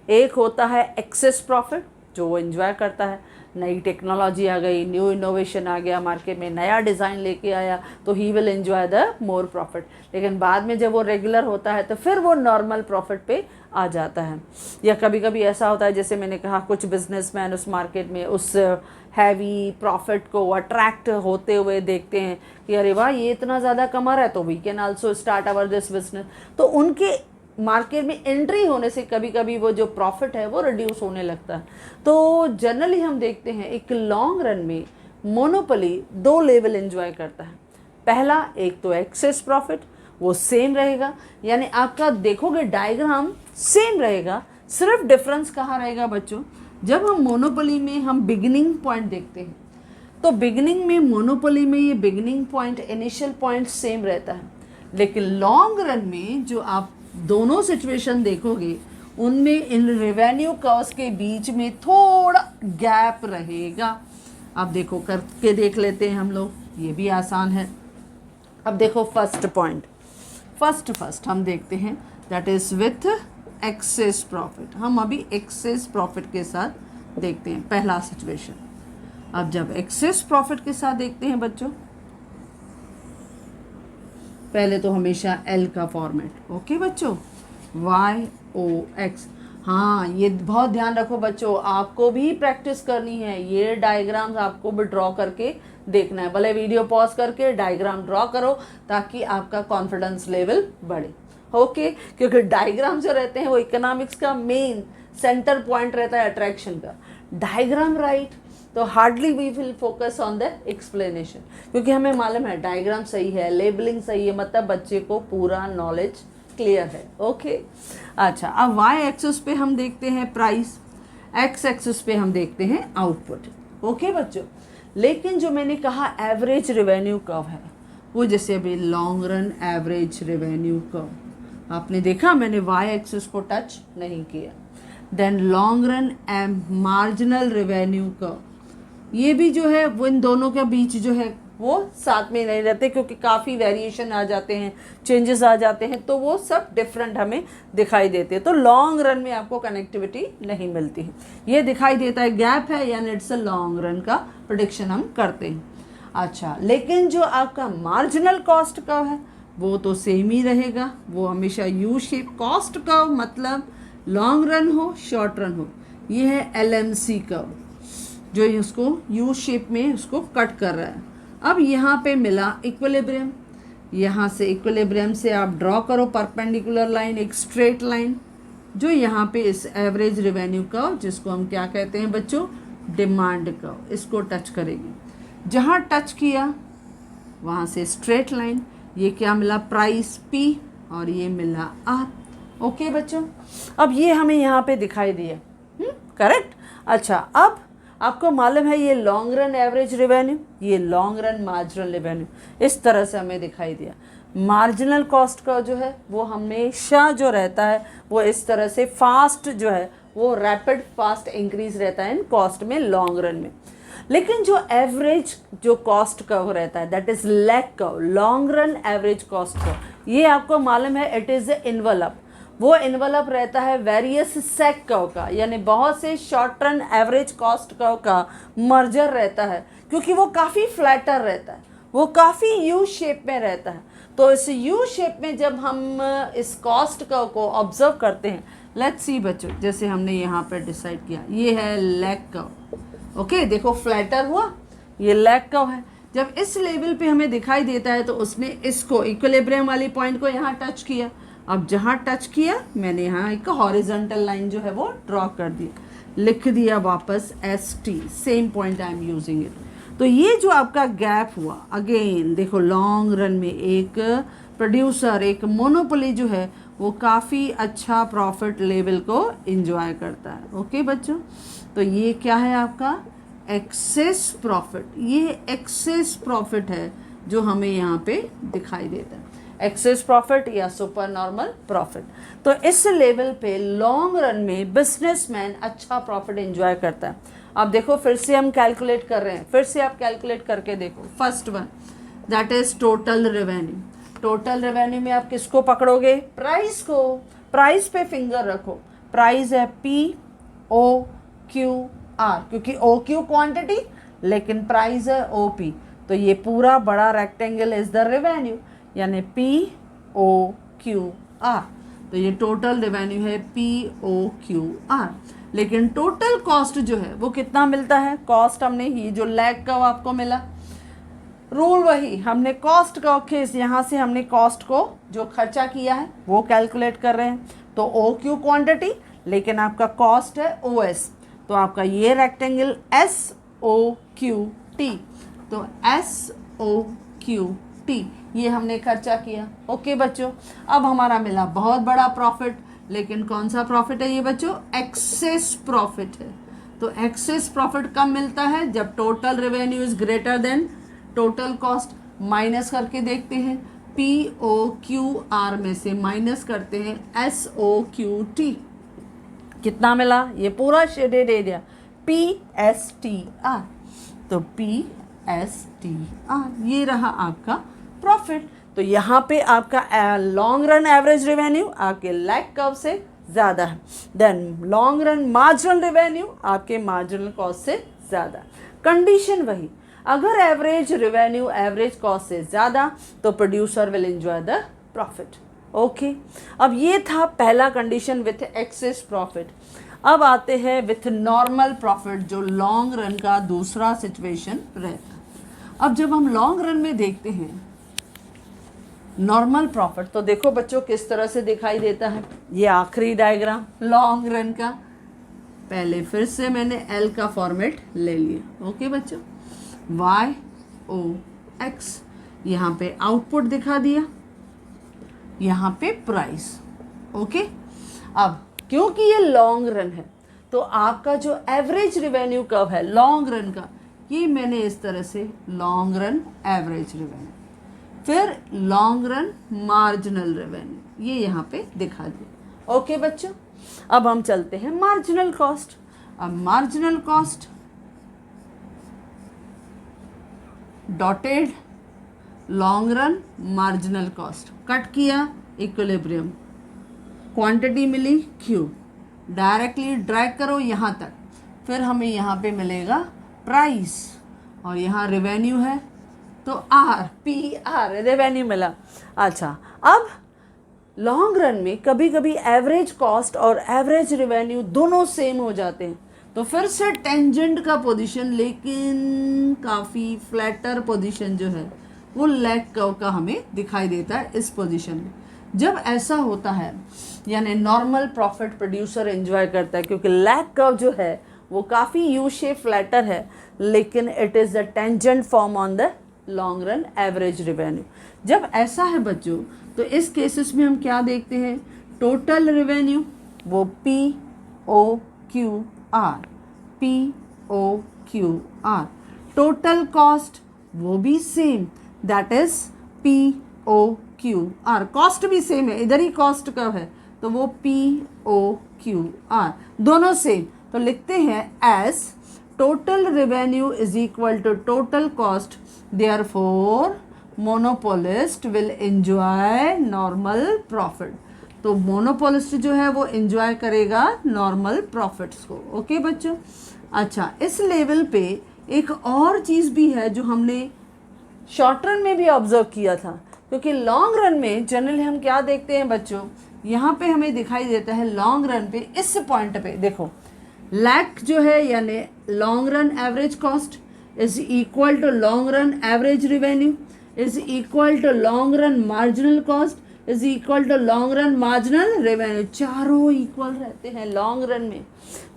एक होता है एक्सेस प्रॉफिट, जो वो एंजॉय करता है, नई टेक्नोलॉजी आ गई, न्यू इनोवेशन आ गया मार्केट में, नया डिज़ाइन लेके आया, तो he will enjoy the more profit. लेकिन बाद में जब वो रेगुलर होता है तो फिर वो नॉर्मल प्रॉफिट पे आ जाता है। या कभी कभी ऐसा होता है, जैसे मैंने कहा, कुछ बिजनेसमैन उस मार्केट में उस हैवी प्रॉफिट को अट्रैक्ट होते हुए देखते हैं कि अरे वाह, ये इतना ज़्यादा कमा रहा है तो we can also start our this business. तो उनके मार्केट में एंट्री होने से कभी कभी वो जो प्रॉफिट है वो रिड्यूस होने लगता है। तो जनरली हम देखते हैं एक लॉन्ग रन में मोनोपोली 2 लेवल एंजॉय करता है। पहला, एक तो एक्सेस प्रॉफिट, वो सेम रहेगा, यानी आपका देखोगे डायग्राम सेम रहेगा, सिर्फ डिफरेंस कहाँ रहेगा बच्चों, जब हम मोनोपोली में हम बिगिनिंग पॉइंट देखते हैं तो बिगिनिंग में मोनोपोली में ये beginning point, initial point same रहता है। लेकिन लॉन्ग रन में जो आप दोनों सिचुएशन देखोगे उनमें इन रेवेन्यू कर्व्स के बीच में थोड़ा गैप रहेगा। अब देखो, करके देख लेते हैं हम लोग, ये भी आसान है। अब देखो फर्स्ट पॉइंट, फर्स्ट हम देखते हैं, that is with access profit. हम अभी एक्सेस प्रॉफिट के साथ देखते हैं पहला सिचुएशन। अब जब एक्सेस प्रॉफिट के साथ देखते हैं बच्चों, पहले तो हमेशा L का फॉर्मेट, ओके बच्चों, YOX। हाँ, ये बहुत ध्यान रखो बच्चों, आपको भी प्रैक्टिस करनी है, ये डायग्राम्स आपको भी ड्रॉ करके देखना है। भले वीडियो पॉज करके डायग्राम ड्रॉ करो ताकि आपका कॉन्फिडेंस लेवल बढ़े। ओके, क्योंकि डायग्राम जो रहते हैं वो इकोनॉमिक्स का मेन सेंटर पॉइंट रहता है अट्रैक्शन का। डायग्राम राइट तो hardly we will focus on the explanation, क्योंकि हमें मालूम है डायग्राम सही है, लेबलिंग सही है, मतलब बच्चे को पूरा नॉलेज क्लियर है? ओके अच्छा, अब वाई एक्सिस पे हम देखते हैं प्राइस, एक्स एक्सिस पे हम देखते हैं आउटपुट। ओके बच्चों, लेकिन जो मैंने कहा एवरेज रेवेन्यू कर्व है, वो जैसे अभी long run average revenue curve आपने देखा, मैंने वाई एक्सिस को टच नहीं किया। Then long run marginal revenue curve, ये भी जो है वो इन दोनों के बीच जो है वो साथ में नहीं रहते, क्योंकि काफ़ी वेरिएशन आ जाते हैं, चेंजेस आ जाते हैं, तो वो सब डिफरेंट हमें दिखाई देते हैं। तो लॉन्ग रन में आपको कनेक्टिविटी नहीं मिलती है, ये दिखाई देता है गैप है, यानी इट्स अ लॉन्ग रन का प्रेडिक्शन हम करते हैं। अच्छा, लेकिन जो आपका मार्जिनल कॉस्ट कर्व है वो तो सेम ही रहेगा, वो हमेशा यू शेप कॉस्ट कर्व, मतलब लॉन्ग रन हो शॉर्ट रन हो, ये है LMC कर्व जो इसको यू शेप में उसको कट कर रहा है। अब यहाँ पे मिला इक्विलिब्रियम, यहाँ से इक्विलिब्रियम से आप ड्रॉ करो परपेंडिकुलर लाइन, एक स्ट्रेट लाइन जो यहाँ पे इस एवरेज रेवेन्यू कर्व, जिसको हम क्या कहते हैं बच्चों, डिमांड कर्व, इसको टच करेगी। जहाँ टच किया वहाँ से स्ट्रेट लाइन, ये क्या मिला, प्राइस P और ये मिला R। ओके बच्चों, अब ये हमें यहाँ पे दिखाई दिया, करेक्ट। अच्छा, अब आपको मालूम है ये लॉन्ग रन एवरेज रेवेन्यू, ये लॉन्ग रन मार्जिनल रेवेन्यू, इस तरह से हमें दिखाई दिया। मार्जिनल कॉस्ट का जो है वो हमेशा जो रहता है वो इस तरह से फास्ट जो है वो रैपिड फास्ट इंक्रीज रहता है इन कॉस्ट में लॉन्ग रन में। लेकिन जो एवरेज जो कॉस्ट कर्व रहता है, that is lag curve, long run average cost curve, ये आपको मालूम है इट इज इनवलप, वो इन्वलप रहता है वेरियस सेक कर्व का, यानी बहुत से short run average cost curve का मर्जर रहता है, क्योंकि वो काफ़ी फ्लैटर रहता है, वो काफ़ी यू शेप में रहता है। तो इस यू शेप में जब हम इस कॉस्ट कर्व को ऑब्जर्व करते हैं, लेट्स सी बच्चों, जैसे हमने यहाँ पर डिसाइड किया ये है लैग कर्व। ओके, देखो फ्लैटर हुआ, ये लैग कर्व है। जब इस लेवल पे हमें दिखाई देता है तो उसने इसको इक्विलिब्रियम वाली पॉइंट को यहाँ टच किया। अब जहाँ टच किया मैंने यहाँ एक हॉरिजॉन्टल लाइन जो है वो ड्रॉ कर दी, लिख दिया वापस ST, same point I am using it. तो ये जो आपका गैप हुआ, अगेन देखो लॉन्ग रन में एक प्रोड्यूसर, एक मोनोपोली जो है वो काफ़ी अच्छा प्रॉफिट लेवल को एंजॉय करता है। ओके बच्चों, तो ये क्या है आपका एक्सेस प्रॉफिट, ये एक्सेस प्रॉफिट है जो हमें यहाँ पे दिखाई देता है, एक्सेस प्रॉफिट या सुपर नॉर्मल प्रॉफिट। तो इस लेवल पे लॉन्ग रन में बिजनेसमैन अच्छा प्रॉफिट एंजॉय करता है। अब देखो फिर से हम कैलकुलेट कर रहे हैं, फिर से आप कैलकुलेट करके देखो। First one that is total revenue. Total revenue में आप किसको पकड़ोगे, प्राइस को, प्राइस पे फिंगर रखो, प्राइस है POQR, क्योंकि OQ क्वांटिटी लेकिन प्राइस है OP, तो ये पूरा बड़ा रेक्टेंगल इज द रेवेन्यू, यानी POQR। तो ये टोटल रेवेन्यू है POQR। लेकिन टोटल कॉस्ट जो है वो कितना मिलता है, कॉस्ट हमने ये जो लैग का आपको मिला, रूल वही, हमने कॉस्ट का केस, यहाँ से हमने कॉस्ट को जो खर्चा किया है वो कैलकुलेट कर रहे हैं। तो OQ क्वांटिटी, लेकिन आपका कॉस्ट है OS, तो आपका ये रेक्टेंगल SOQT, तो SOQT ये हमने खर्चा किया। ओके बच्चों, अब हमारा मिला बहुत बड़ा प्रॉफिट, लेकिन कौन सा प्रॉफिट है ये बच्चों, एक्सेस प्रॉफिट है। तो एक्सेस प्रॉफिट कब मिलता है, जब total revenue is greater then total cost. Minus करके देखते हैं, POQR में से माइनस करते हैं SOQT, कितना मिला, ये पूरा शेडेड एरिया PSTR, तो PSTR ये रहा आपका प्रॉफिट। तो यहाँ पे आपका लॉन्ग रन एवरेज रेवेन्यू आपके लैग कर्व से ज़्यादा है, then long run marginal revenue आपके मार्जिनल कॉस्ट से ज़्यादा। कंडीशन वही, अगर एवरेज रेवेन्यू एवरेज कॉस्ट से ज़्यादा तो producer will enjoy the profit. Okay, अब ये था पहला कंडीशन विथ एक्सेस प्रॉफिट। अब आते हैं विथ नॉर्मल प्रॉफिट, जो लॉन्ग रन का दूसरा सिचुएशन रहता है। अब जब हम लॉन्ग रन में देखते हैं नॉर्मल प्रॉफिट, तो देखो बच्चों किस तरह से दिखाई देता है, ये आखिरी डायग्राम लॉन्ग रन का। पहले फिर से मैंने L का फॉर्मेट ले लिया। ओके बच्चों, YOX यहाँ पे आउटपुट दिखा दिया, यहाँ पे प्राइस। ओके, अब क्योंकि ये लॉन्ग रन है तो आपका जो एवरेज रेवेन्यू कर्व है लॉन्ग रन का, ये मैंने इस तरह से लॉन्ग रन एवरेज रेवेन्यू, फिर लॉन्ग रन मार्जिनल रेवेन्यू, ये यहाँ पे दिखा दिया। ओके बच्चों, अब हम चलते हैं मार्जिनल कॉस्ट। अब marginal cost dotted long run marginal cost, cut किया इक्विलिब्रियम, क्वांटिटी मिली Q, डायरेक्टली ड्रैग करो यहाँ तक, फिर हमें यहाँ पे मिलेगा प्राइस और यहाँ रेवेन्यू है तो PR रेवेन्यू मिला। अच्छा, अब लॉन्ग रन में कभी कभी एवरेज कॉस्ट और एवरेज रेवेन्यू दोनों सेम हो जाते हैं, तो फिर से टेंजेंट का पोजीशन, लेकिन काफ़ी फ्लैटर पोजीशन जो है वो लैग कर्व का हमें दिखाई देता है इस पोजीशन में। जब ऐसा होता है यानी नॉर्मल प्रॉफिट प्रोड्यूसर एंजॉय करता है, क्योंकि लैग कर्व जो है वो काफ़ी यू शेप फ्लैटर है, लेकिन it is the tangent form on the long run average revenue. जब ऐसा है बच्चों तो इस केसेस में हम क्या देखते हैं, टोटल रेवेन्यू वो POQR, टोटल कॉस्ट वो भी same, that is POQR, cost भी सेम है, इधर ही कॉस्ट का है तो वो POQR, दोनों सेम, तो लिखते हैं as total revenue is equal to total cost, therefore monopolist will enjoy normal profit. तो मोनोपोलिस्ट जो है वो एंजॉय करेगा नॉर्मल प्रॉफिट्स को। ओके बच्चों, अच्छा इस लेवल पे एक और चीज़ भी है जो हमने शॉर्ट रन में भी ऑब्जर्व किया था, क्योंकि लॉन्ग रन में जनरली हम क्या देखते हैं बच्चों, यहाँ पे हमें दिखाई देता है लॉन्ग रन पे इस पॉइंट पे देखो, लैक जो है यानी long run average cost is equal to long run average revenue is equal to long run marginal cost is equal to long run marginal revenue, चारों इक्वल रहते हैं लॉन्ग रन में।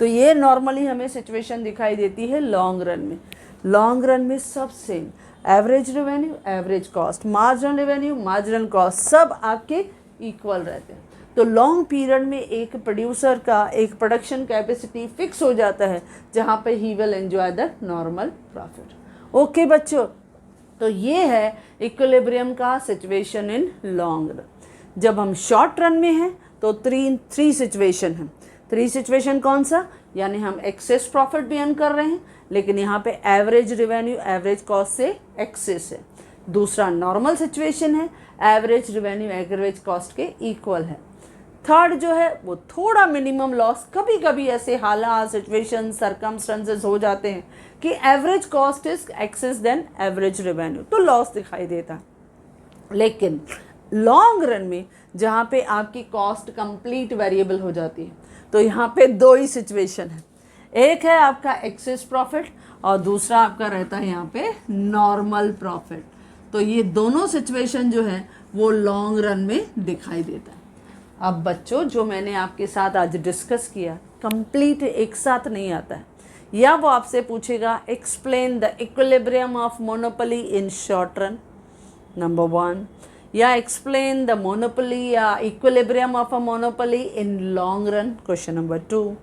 तो ये नॉर्मली हमें सिचुएशन दिखाई देती है लॉन्ग रन में। लॉन्ग रन में सब same, average revenue average cost, marginal revenue marginal cost, सब आपके इक्वल रहते हैं। तो लॉन्ग पीरियड में एक प्रोड्यूसर का एक प्रोडक्शन कैपेसिटी फिक्स हो जाता है जहाँ पे he will enjoy the normal profit. Okay बच्चों, तो ये है इक्विलिब्रियम का सिचुएशन इन लॉन्ग रन। जब हम शॉर्ट रन में हैं तो थ्री सिचुएशन है। थ्री सिचुएशन कौन सा, यानी हम एक्सेस प्रॉफिट भी अर्न कर रहे हैं, लेकिन यहाँ पे एवरेज रेवेन्यू एवरेज कॉस्ट से एक्सेस है। दूसरा नॉर्मल सिचुएशन है, एवरेज रेवेन्यू एवरेज कॉस्ट के इक्वल है। थर्ड जो है वो थोड़ा मिनिमम लॉस, कभी कभी ऐसे हालात सिचुएशन सर्कमस्टेंसेस हो जाते हैं कि average cost is excess than average revenue, तो लॉस दिखाई देता है। लेकिन लॉन्ग रन में जहाँ पे आपकी कॉस्ट कंप्लीट वेरिएबल हो जाती है, तो यहाँ पे दो ही सिचुएशन है, एक है आपका एक्सेस प्रॉफिट और दूसरा आपका रहता है यहाँ पे नॉर्मल प्रॉफिट। तो ये दोनों सिचुएशन जो है वो लॉन्ग रन में दिखाई देता है। अब बच्चों जो मैंने आपके साथ आज डिस्कस किया कंप्लीट एक साथ नहीं आता है, या वो आपसे पूछेगा explain the equilibrium of monopoly in short run number 1, या एक्सप्लेन द मोनोपोली या equilibrium of a monopoly in long run question number 2,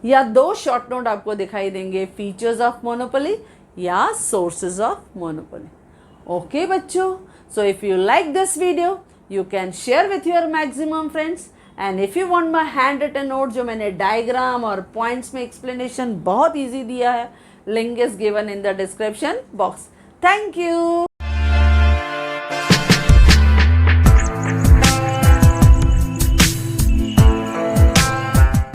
या दो शॉर्ट नोट आपको दिखाई देंगे फीचर्स ऑफ मोनोपोली या सोर्सेज ऑफ मोनोपोली। ओके बच्चों, so if you like this video you can share with your maximum friends, and if you want my hand written note जो मैंने diagram और points में explanation बहुत easy दिया है, link is given in the description box. Thank you.